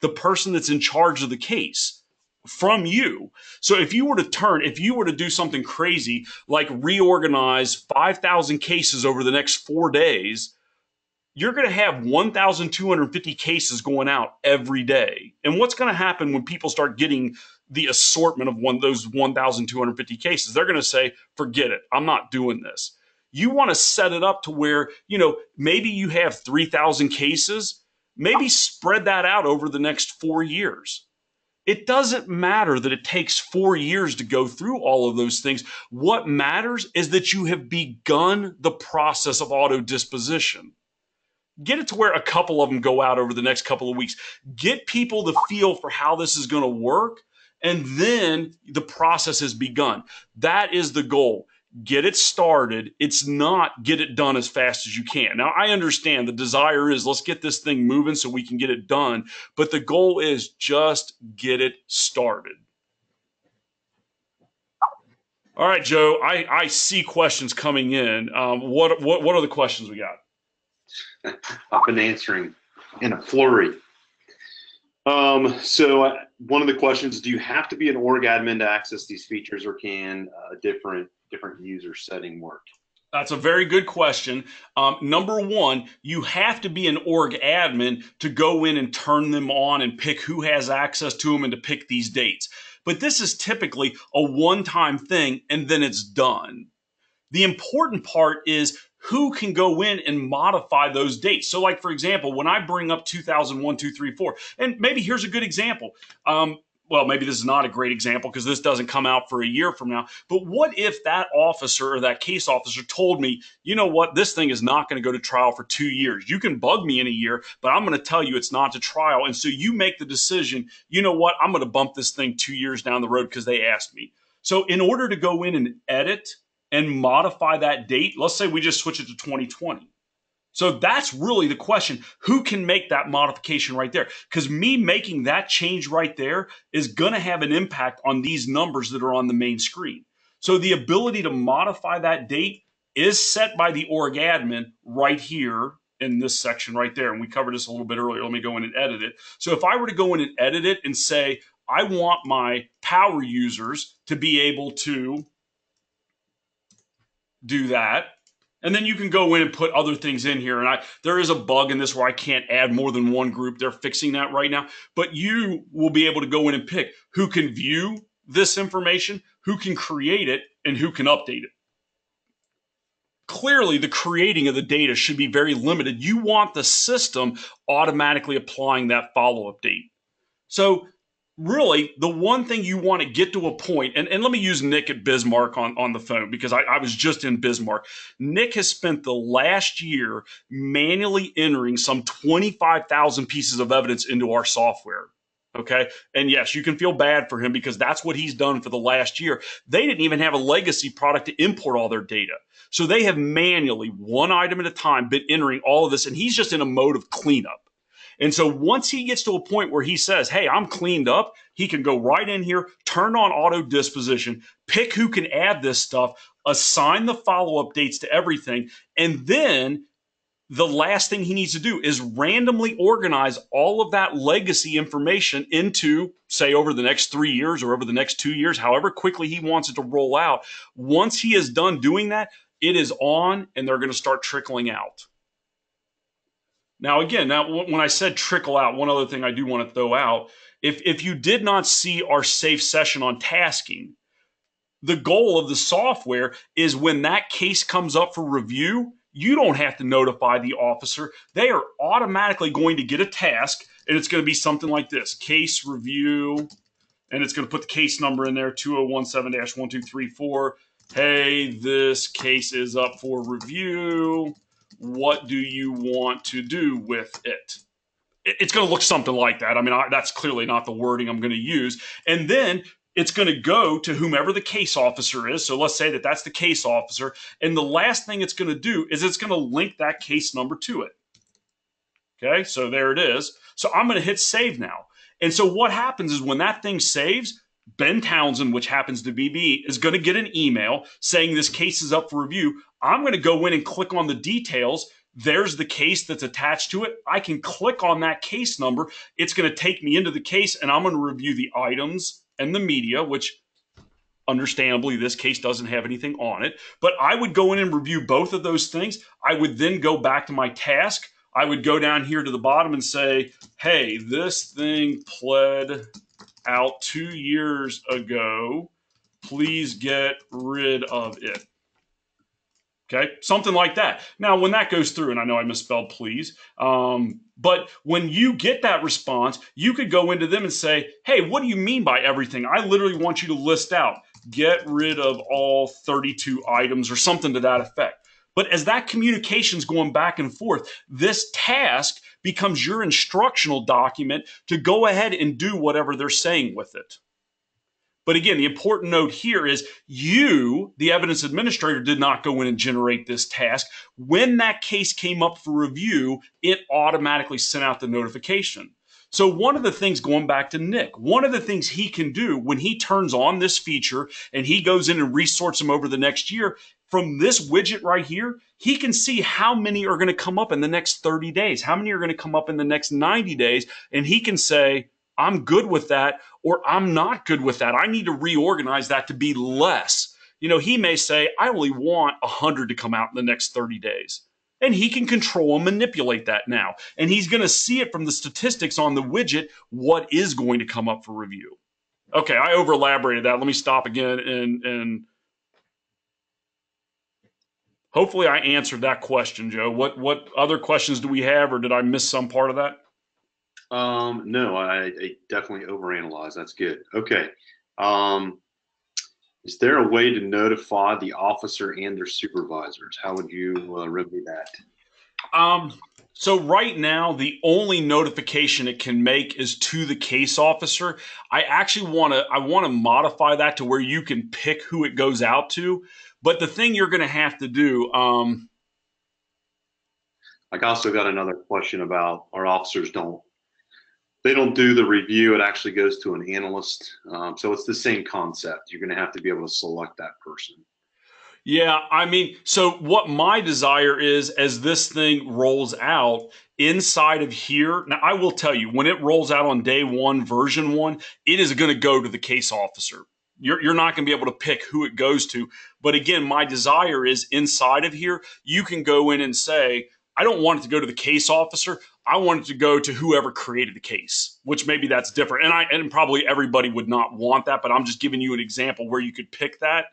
the person that's in charge of the case, from you. So if you were to do something crazy like reorganize 5,000 cases over the next 4 days, you're going to have 1,250 cases going out every day. And what's going to happen when people start getting the assortment of those 1,250 cases? They're going to say, forget it, I'm not doing this. You want to set it up to where, maybe you have 3,000 cases. Maybe spread that out over the next 4 years. It doesn't matter that it takes 4 years to go through all of those things. What matters is that you have begun the process of auto disposition. Get it to where a couple of them go out over the next couple of weeks. Get people the feel for how this is going to work, and then the process has begun. That is the goal. Get it started. It's not get it done as fast as you can. Now, I understand the desire is let's get this thing moving so we can get it done. But the goal is just get it started. All right, Joe, I see questions coming in. What are the questions we got? I've been answering in a flurry. So one of the questions, do you have to be an org admin to access these features, or can a different user setting work? That's a very good question. Number one, you have to be an org admin to go in and turn them on and pick who has access to them and to pick these dates. But this is typically a one-time thing and then it's done. The important part is who can go in and modify those dates. So like, for example, when I bring up 2001, 2, 3, 4, and maybe here's a good example. Well, maybe this is not a great example because this doesn't come out for a year from now. But what if that officer or that case officer told me, you know what, this thing is not going to go to trial for 2 years. You can bug me in a year, but I'm going to tell you it's not to trial. And so you make the decision, you know what, I'm going to bump this thing 2 years down the road because they asked me. So in order to go in and edit and modify that date, let's say we just switch it to 2020. So that's really the question. Who can make that modification right there? Because me making that change right there is going to have an impact on these numbers that are on the main screen. So the ability to modify that date is set by the org admin right here in this section right there. And we covered this a little bit earlier. Let me go in and edit it. So if I were to go in and edit it and say, I want my power users to be able to do that. And then you can go in and put other things in here. And there is a bug in this where I can't add more than one group. They're fixing that right now. But you will be able to go in and pick who can view this information, who can create it, and who can update it. clearly the creating of the data should be very limited. You want the system automatically applying that follow-up date. So really, the one thing you want to get to a point, and let me use Nick at Bismarck on the phone because I was just in Bismarck. Nick has spent the last year manually entering some 25,000 pieces of evidence into our software. Okay. And yes, you can feel bad for him because that's what he's done for the last year. They didn't even have a legacy product to import all their data. So they have manually, one item at a time, been entering all of this, and he's just in a mode of cleanup. And so once he gets to a point where he says, hey, I'm cleaned up, he can go right in here, turn on auto disposition, pick who can add this stuff, assign the follow-up dates to everything, and then the last thing he needs to do is randomly organize all of that legacy information into, say, over the next 3 years or over the next 2 years, however quickly he wants it to roll out. Once he is done doing that, it is on and they're going to start trickling out. Now, again, when I said trickle out, one other thing I do want to throw out, if you did not see our safe session on tasking, the goal of the software is when that case comes up for review, you don't have to notify the officer. They are automatically going to get a task, and it's going to be something like this, case review, and it's going to put the case number in there, 2017-1234. Hey, this case is up for review. What do you want to do with it? It's going to look something like that. I mean, that's clearly not the wording I'm going to use. And then it's going to go to whomever the case officer is. So let's say that that's the case officer. And the last thing it's going to do is it's going to link that case number to it. Okay, so there it is. So I'm going to hit save now. And so what happens is when that thing saves, Ben Townsend, which happens to be me, is going to get an email saying this case is up for review. I'm going to go in and click on the details. There's the case that's attached to it. I can click on that case number. It's going to take me into the case, and I'm going to review the items and the media, which understandably this case doesn't have anything on it. But I would go in and review both of those things. I would then go back to my task. I would go down here to the bottom and say, hey, this thing pled out 2 years ago. Please get rid of it. Okay, something like that. Now, when that goes through, and I know I misspelled please, but when you get that response, you could go into them and say, hey, what do you mean by everything? I literally want you to list out, get rid of all 32 items or something to that effect. But as that communication's going back and forth, this task becomes your instructional document to go ahead and do whatever they're saying with it. But again, the important note here is you, the evidence administrator, did not go in and generate this task. When that case came up for review, it automatically sent out the notification. So one of the things, going back to Nick, one of the things he can do when he turns on this feature and he goes in and resorts them over the next year, from this widget right here, he can see how many are going to come up in the next 30 days, how many are going to come up in the next 90 days, and he can say, I'm good with that, or I'm not good with that. I need to reorganize that to be less. You know, he may say, I only want 100 to come out in the next 30 days. And he can control and manipulate that now. And he's going to see it from the statistics on the widget, what is going to come up for review. Okay, I over-elaborated that. Let me stop again and hopefully I answered that question, Joe. What other questions do we have, or did I miss some part of that? No, I definitely overanalyzed. That's good. Okay. Is there a way to notify the officer and their supervisors? How would you remedy that? So right now, the only notification it can make is to the case officer. I actually want to modify that to where you can pick who it goes out to. But the thing you're going to have to do, I also got another question about our officers don't do the review. It actually goes to an analyst. So it's the same concept. You're going to have to be able to select that person. Yeah, I mean, so what my desire is as this thing rolls out inside of here. Now, I will tell you, when it rolls out on day one, version 1, it is going to go to the case officer. You're not going to be able to pick who it goes to. But again, my desire is inside of here, you can go in and say, I don't want it to go to the case officer. I want it to go to whoever created the case, which maybe that's different. And probably everybody would not want that, but I'm just giving you an example where you could pick that.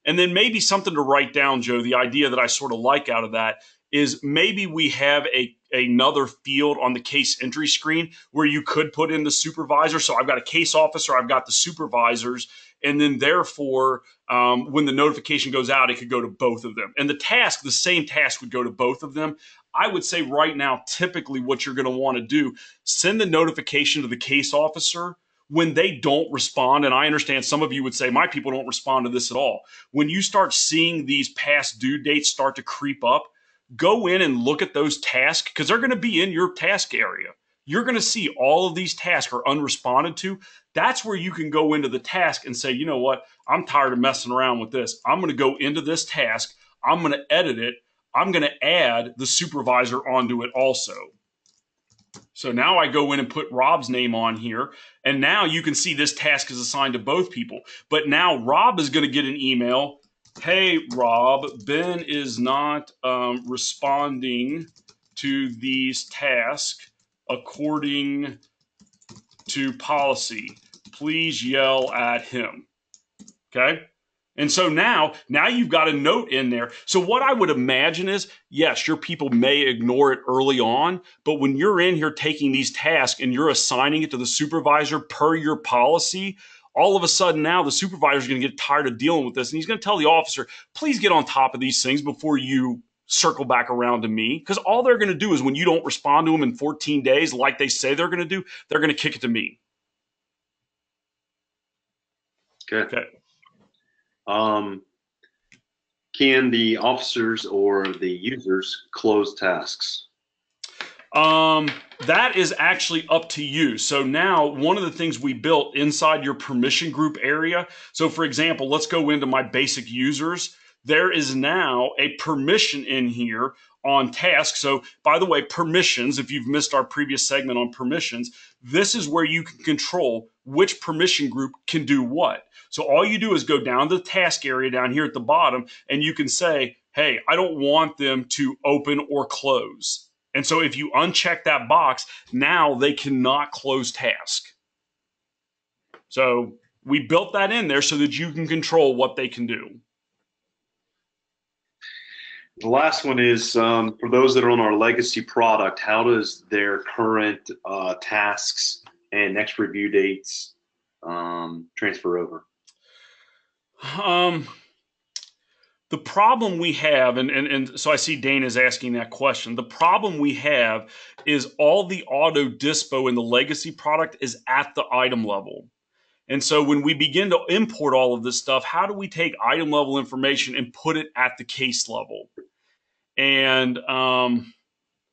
And then maybe something to write down, Joe, the idea that I sort of like out of that is maybe we have another field on the case entry screen where you could put in the supervisor. So I've got a case officer, I've got the supervisors, and then therefore, when the notification goes out, it could go to both of them. And the same task would go to both of them. I would say right now, typically what you're going to want to do, send the notification to the case officer when they don't respond. And I understand some of you would say, my people don't respond to this at all. When you start seeing these past due dates start to creep up, go in and look at those tasks because they're going to be in your task area. You're going to see all of these tasks are unresponded to. That's where you can go into the task and say, you know what? I'm tired of messing around with this. I'm going to go into this task. I'm going to edit it. I'm going to add the supervisor onto it also. So now I go in and put Rob's name on here, and now you can see this task is assigned to both people. But now Rob is going to get an email. Hey, Rob, Ben is not responding to these tasks according to policy. Please yell at him. Okay? And so now you've got a note in there. So what I would imagine is, yes, your people may ignore it early on, but when you're in here taking these tasks and you're assigning it to the supervisor per your policy, all of a sudden now the supervisor is going to get tired of dealing with this. And he's going to tell the officer, please get on top of these things before you circle back around to me. Because all they're going to do is when you don't respond to them in 14 days like they say they're going to do, they're going to kick it to me. Okay. Can the officers or the users close tasks? That is actually up to you. So now one of the things we built inside your permission group area. So for example, let's go into my basic users. There is now a permission in here on tasks. So by the way, permissions, if you've missed our previous segment on permissions, this is where you can control which permission group can do what. So all you do is go down to the task area down here at the bottom, and you can say, hey, I don't want them to open or close. And so if you uncheck that box, now they cannot close task. So we built that in there so that you can control what they can do. The last one is for those that are on our legacy product, how does their current tasks and next review dates transfer over? The problem we have, and so I see Dana's asking that question. The problem we have is all the auto dispo in the legacy product is at the item level. And so when we begin to import all of this stuff, how do we take item level information and put it at the case level? And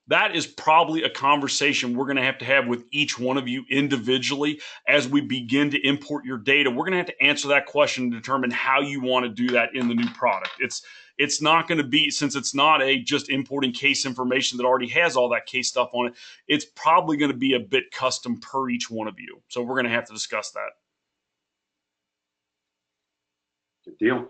that is probably a conversation we're going to have with each one of you individually as we begin to import your data. We're going to have to answer that question and determine how you want to do that in the new product. It's not going to be, since it's not just importing case information that already has all that case stuff on it, it's probably going to be a bit custom per each one of you. So we're going to have to discuss that. Good deal.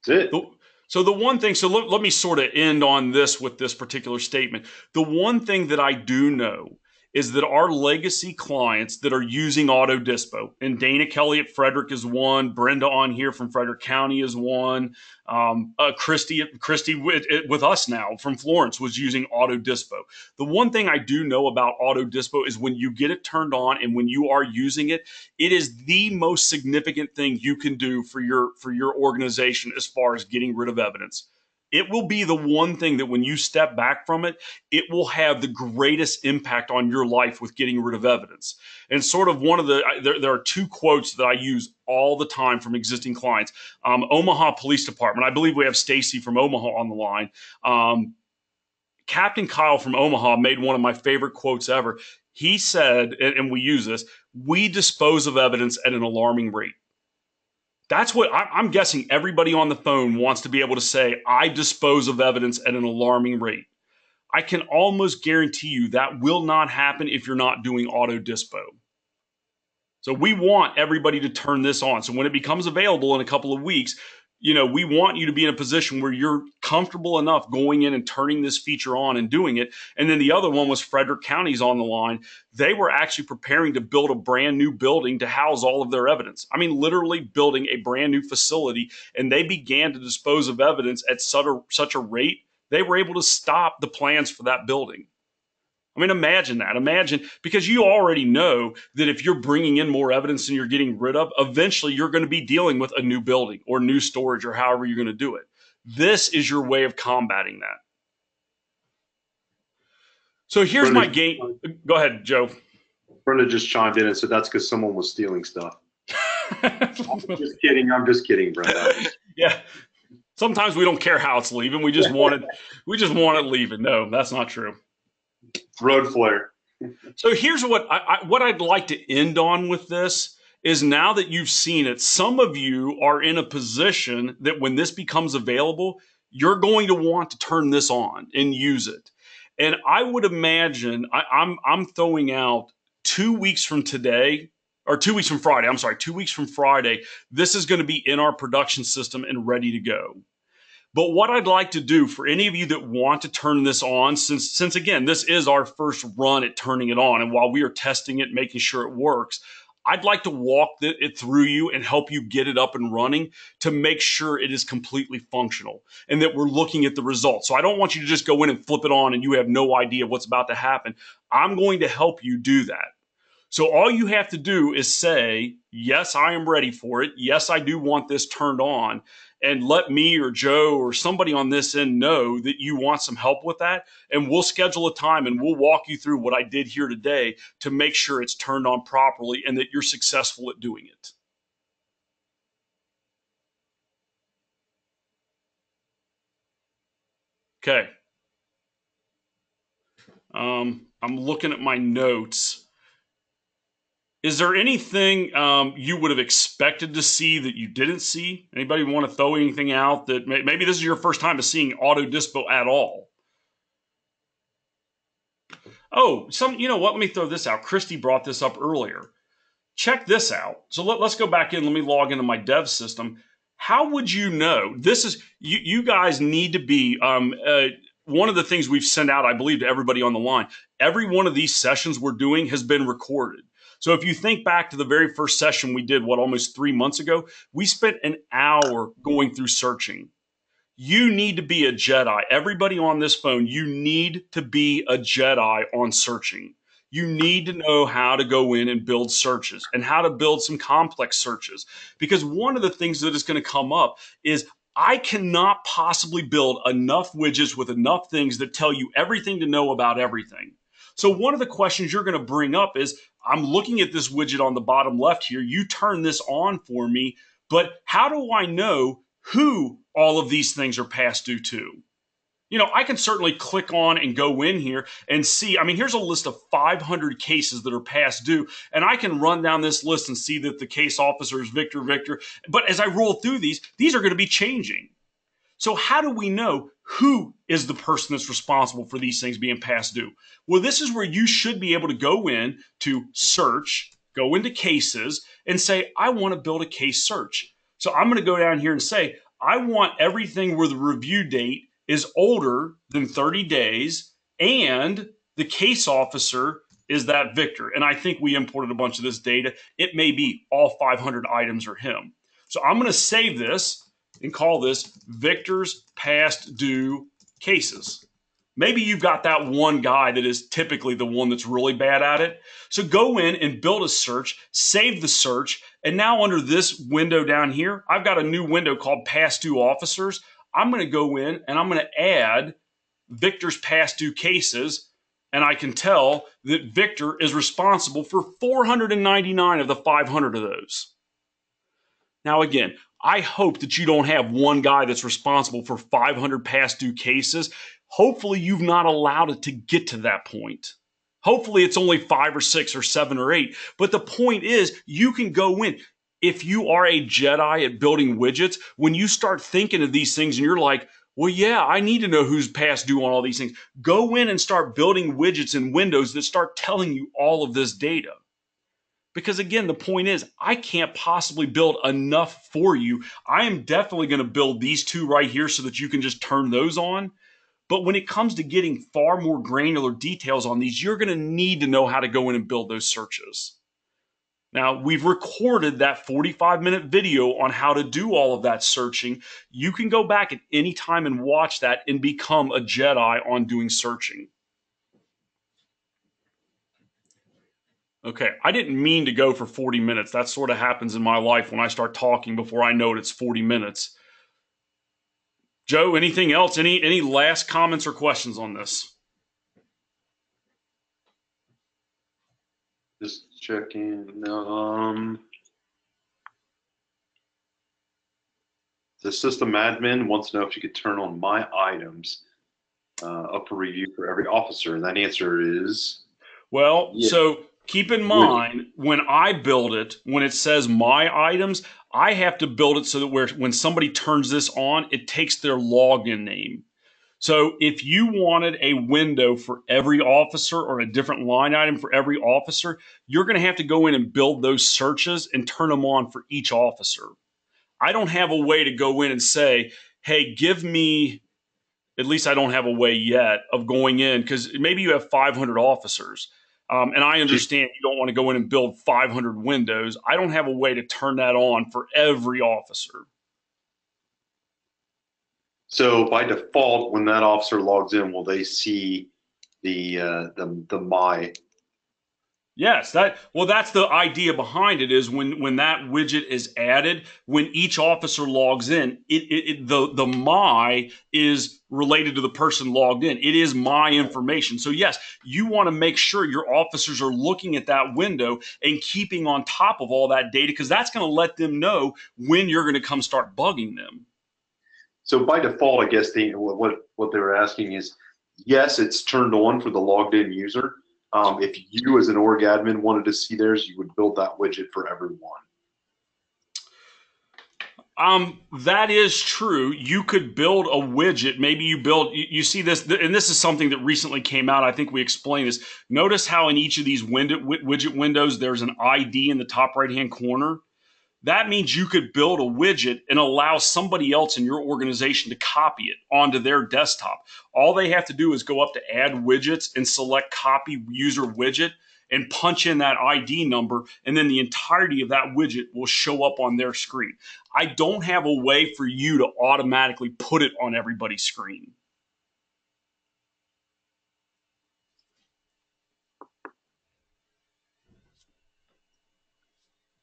That's it. So the one thing, so let me sort of end on this with this particular statement. The one thing that I do know is that our legacy clients that are using Auto Dispo, and Dana Kelly at Frederick is one, Brenda on here from Frederick County is one, Christy with us now from Florence was using Auto Dispo. The one thing I do know about Auto Dispo is when you get it turned on and when you are using it, it is the most significant thing you can do for your organization as far as getting rid of evidence. It will be the one thing that when you step back from it, it will have the greatest impact on your life with getting rid of evidence. And sort of one of there are two quotes that I use all the time from existing clients. Omaha Police Department, I believe we have Stacy from Omaha on the line. Captain Kyle from Omaha made one of my favorite quotes ever. He said, and we use this, we dispose of evidence at an alarming rate. That's what I'm guessing everybody on the phone wants to be able to say, I dispose of evidence at an alarming rate. I can almost guarantee you that will not happen if you're not doing Auto Dispo. So we want everybody to turn this on. So when it becomes available in a couple of weeks, we want you to be in a position where you're comfortable enough going in and turning this feature on and doing it. And then the other one was Frederick County's on the line. They were actually preparing to build a brand new building to house all of their evidence. I mean, literally building a brand new facility. And they began to dispose of evidence at such a rate, they were able to stop the plans for that building. I mean, imagine that. Imagine, because you already know that if you're bringing in more evidence than you're getting rid of, eventually you're going to be dealing with a new building or new storage or however you're going to do it. This is your way of combating that. So here's my game. Go ahead, Joe. Brenda just chimed in and said that's because someone was stealing stuff. I'm just kidding, Brenda. Yeah. Sometimes we don't care how it's leaving. We just want it leaving. No, that's not true. Road flare. So here's what I'd like to end on with this is, now that you've seen it, some of you are in a position that when this becomes available, you're going to want to turn this on and use it. And I would imagine I'm throwing out 2 weeks from today, or 2 weeks from Friday. I'm sorry, 2 weeks from Friday. This is going to be in our production system and ready to go. But what I'd like to do for any of you that want to turn this on, since again, this is our first run at turning it on, and while we are testing it, making sure it works, I'd like to walk it through you and help you get it up and running to make sure it is completely functional and that we're looking at the results. So I don't want you to just go in and flip it on and you have no idea what's about to happen. I'm going to help you do that. So all you have to do is say, yes, I am ready for it. Yes, I do want this turned on. And let me or Joe or somebody on this end know that you want some help with that. And we'll schedule a time and we'll walk you through what I did here today to make sure it's turned on properly and that you're successful at doing it. Okay. I'm looking at my notes. Is there anything you would have expected to see that you didn't see? Anybody want to throw anything out that maybe this is your first time of seeing auto dispo at all? Oh, you know what? Let me throw this out. Christy brought this up earlier. Check this out. So let's go back in. Let me log into my dev system. How would you know? This is, you guys need to be, one of the things we've sent out, I believe, to everybody on the line, every one of these sessions we're doing has been recorded. So if you think back to the very first session we did, almost 3 months ago, we spent an hour going through searching. You need to be a Jedi. Everybody on this phone, you need to be a Jedi on searching. You need to know how to go in and build searches and how to build some complex searches. Because one of the things that is going to come up is I cannot possibly build enough widgets with enough things that tell you everything to know about everything. So one of the questions you're going to bring up is, I'm looking at this widget on the bottom left here. You turn this on for me, but how do I know who all of these things are past due to? I can certainly click on and go in here and see. I mean, here's a list of 500 cases that are past due, and I can run down this list and see that the case officer is Victor. But as I roll through these are going to be changing. So how do we know who is the person that's responsible for these things being past due? Well, this is where you should be able to go in to search, go into cases, and say, I want to build a case search. So I'm going to go down here and say, I want everything where the review date is older than 30 days and the case officer is that Victor. And I think we imported a bunch of this data. It may be all 500 items are him. So I'm going to save this and call this Victor's past due cases. Maybe you've got that one guy that is typically the one that's really bad at it. So go in and build a search, save the search, and now under this window down here, I've got a new window called past due officers. I'm going to go in and I'm going to add Victor's past due cases, and I can tell that Victor is responsible for 499 of the 500 of those. Now again, I hope that you don't have one guy that's responsible for 500 past due cases. Hopefully you've not allowed it to get to that point. Hopefully it's only 5 or 6 or 7 or 8. But the point is, you can go in. If you are a Jedi at building widgets, when you start thinking of these things and you're like, well, yeah, I need to know who's past due on all these things. Go in and start building widgets in Windows that start telling you all of this data. Because again, the point is, I can't possibly build enough for you. I am definitely going to build these two right here so that you can just turn those on. But when it comes to getting far more granular details on these, you're going to need to know how to go in and build those searches. Now, we've recorded that 45-minute video on how to do all of that searching. You can go back at any time and watch that and become a Jedi on doing searching. Okay, I didn't mean to go for 40 minutes. That sort of happens in my life when I start talking before I know it, it's 40 minutes. Joe, anything else? Any last comments or questions on this? Just checking. The system admin wants to know if you could turn on my items up for review for every officer. And that answer is... Well, yeah. So keep in mind, when I build it, when it says my items, I have to build it so that when somebody turns this on, it takes their login name. So if you wanted a window for every officer or a different line item for every officer, you're going to have to go in and build those searches and turn them on for each officer. I don't have a way to go in and say, hey, give me, at least I don't have a way yet of going in, because maybe you have 500 officers. And I understand you don't want to go in and build 500 windows. I don't have a way to turn that on for every officer. So by default, when that officer logs in, will they see the my? Yes, that's the idea behind it, is when that widget is added, when each officer logs in, the my is related to the person logged in. It is my information. So yes, you want to make sure your officers are looking at that window and keeping on top of all that data, because that's going to let them know when you're going to come start bugging them. So by default, I guess what they're asking is, yes, it's turned on for the logged in user. If you as an org admin wanted to see theirs, you would build that widget for everyone. That is true. You could build a widget. Maybe you see this, and this is something that recently came out. I think we explained this. Notice how in each of these widget windows, there's an ID in the top right-hand corner. That means you could build a widget and allow somebody else in your organization to copy it onto their desktop. All they have to do is go up to add widgets and select copy user widget and punch in that ID number, and then the entirety of that widget will show up on their screen. I don't have a way for you to automatically put it on everybody's screen.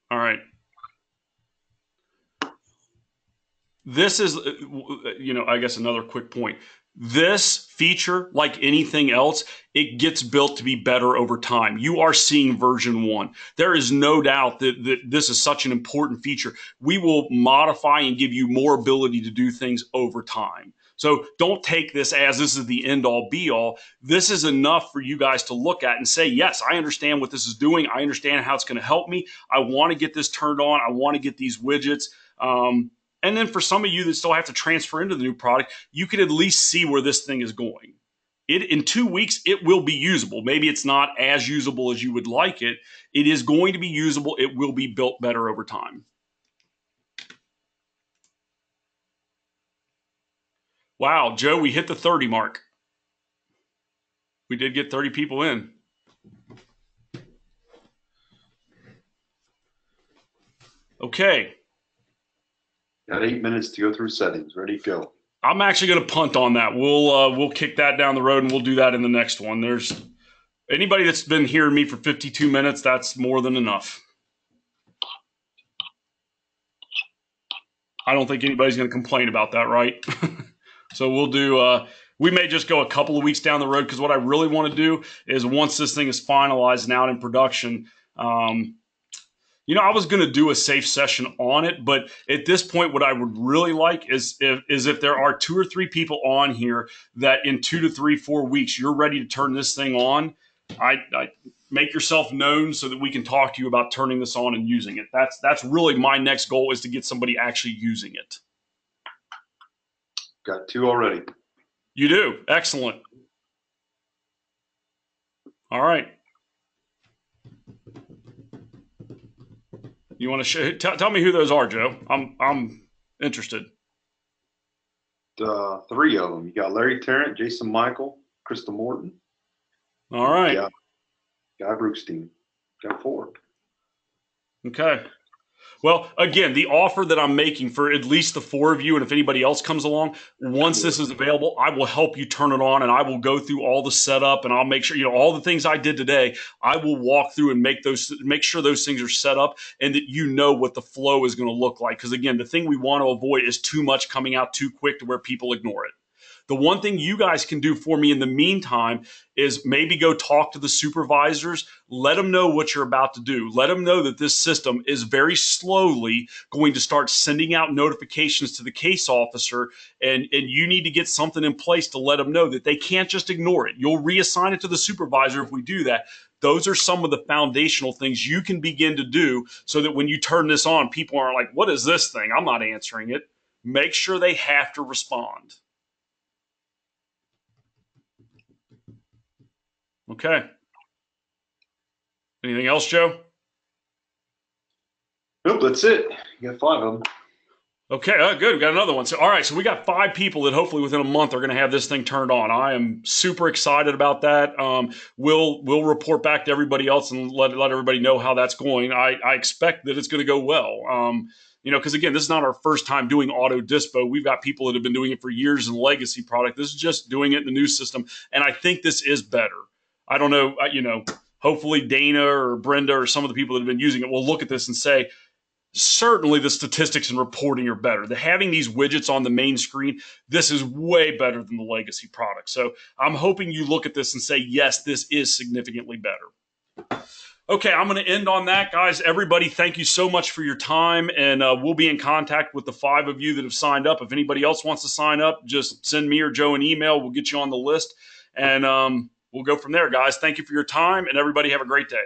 All right. This is, I guess another quick point. This feature, like anything else, it gets built to be better over time. You are seeing version 1. There is no doubt that this is such an important feature. We will modify and give you more ability to do things over time. So don't take this as this is the end-all, be-all. This is enough for you guys to look at and say, yes, I understand what this is doing. I understand how it's going to help me. I want to get this turned on. I want to get these widgets. And then for some of you that still have to transfer into the new product, you can at least see where this thing is going. In 2 weeks, it will be usable. Maybe it's not as usable as you would like it. It is going to be usable. It will be built better over time. Wow, Joe, we hit the 30 mark. We did get 30 people in. Okay. Got 8 minutes to go through settings. Ready to go. I'm actually going to punt on that. We'll kick that down the road, and we'll do that in the next one. There's anybody that's been hearing me for 52 minutes, that's more than enough. I don't think anybody's going to complain about that, right? So we'll do, we may just go a couple of weeks down the road, because what I really want to do is once this thing is finalized and out in production, I was going to do a safe session on it, but at this point, what I would really like is if there are 2 or 3 people on here that in 2 to 3, 4 weeks, you're ready to turn this thing on, I make yourself known so that we can talk to you about turning this on and using it. That's really my next goal, is to get somebody actually using it. Got 2 already. You do. Excellent. All right. You want to tell me who those are, Joe? I'm interested. Three of them. You got Larry Tarrant, Jason Michael, Krista Morton. All right. Yeah. Guy Brookstein. Got four. Okay. Well, again, the offer that I'm making for at least the four of you, and if anybody else comes along, once this is available, I will help you turn it on, and I will go through all the setup, and I'll make sure, all the things I did today, I will walk through and make sure those things are set up and that you know what the flow is going to look like. Because again, the thing we want to avoid is too much coming out too quick to where people ignore it. The one thing you guys can do for me in the meantime is maybe go talk to the supervisors, let them know what you're about to do. Let them know that this system is very slowly going to start sending out notifications to the case officer, and you need to get something in place to let them know that they can't just ignore it. You'll reassign it to the supervisor if we do that. Those are some of the foundational things you can begin to do so that when you turn this on, people aren't like, what is this thing? I'm not answering it. Make sure they have to respond. Okay. Anything else, Joe? Nope, that's it. You got five of them. Okay, good. We got another one. So, all right, so we got 5 people that hopefully within a month are going to have this thing turned on. I am super excited about that. We'll report back to everybody else and let everybody know how that's going. I expect that it's going to go well. Because again, this is not our first time doing auto dispo. We've got people that have been doing it for years in the legacy product. This is just doing it in the new system, and I think this is better. I don't know, hopefully Dana or Brenda or some of the people that have been using it will look at this and say, certainly the statistics and reporting are better. Having these widgets on the main screen, this is way better than the legacy product. So I'm hoping you look at this and say, yes, this is significantly better. Okay, I'm going to end on that, guys. Everybody, thank you so much for your time, and we'll be in contact with the 5 of you that have signed up. If anybody else wants to sign up, just send me or Joe an email. We'll get you on the list, and we'll go from there, guys. Thank you for your time, and everybody have a great day.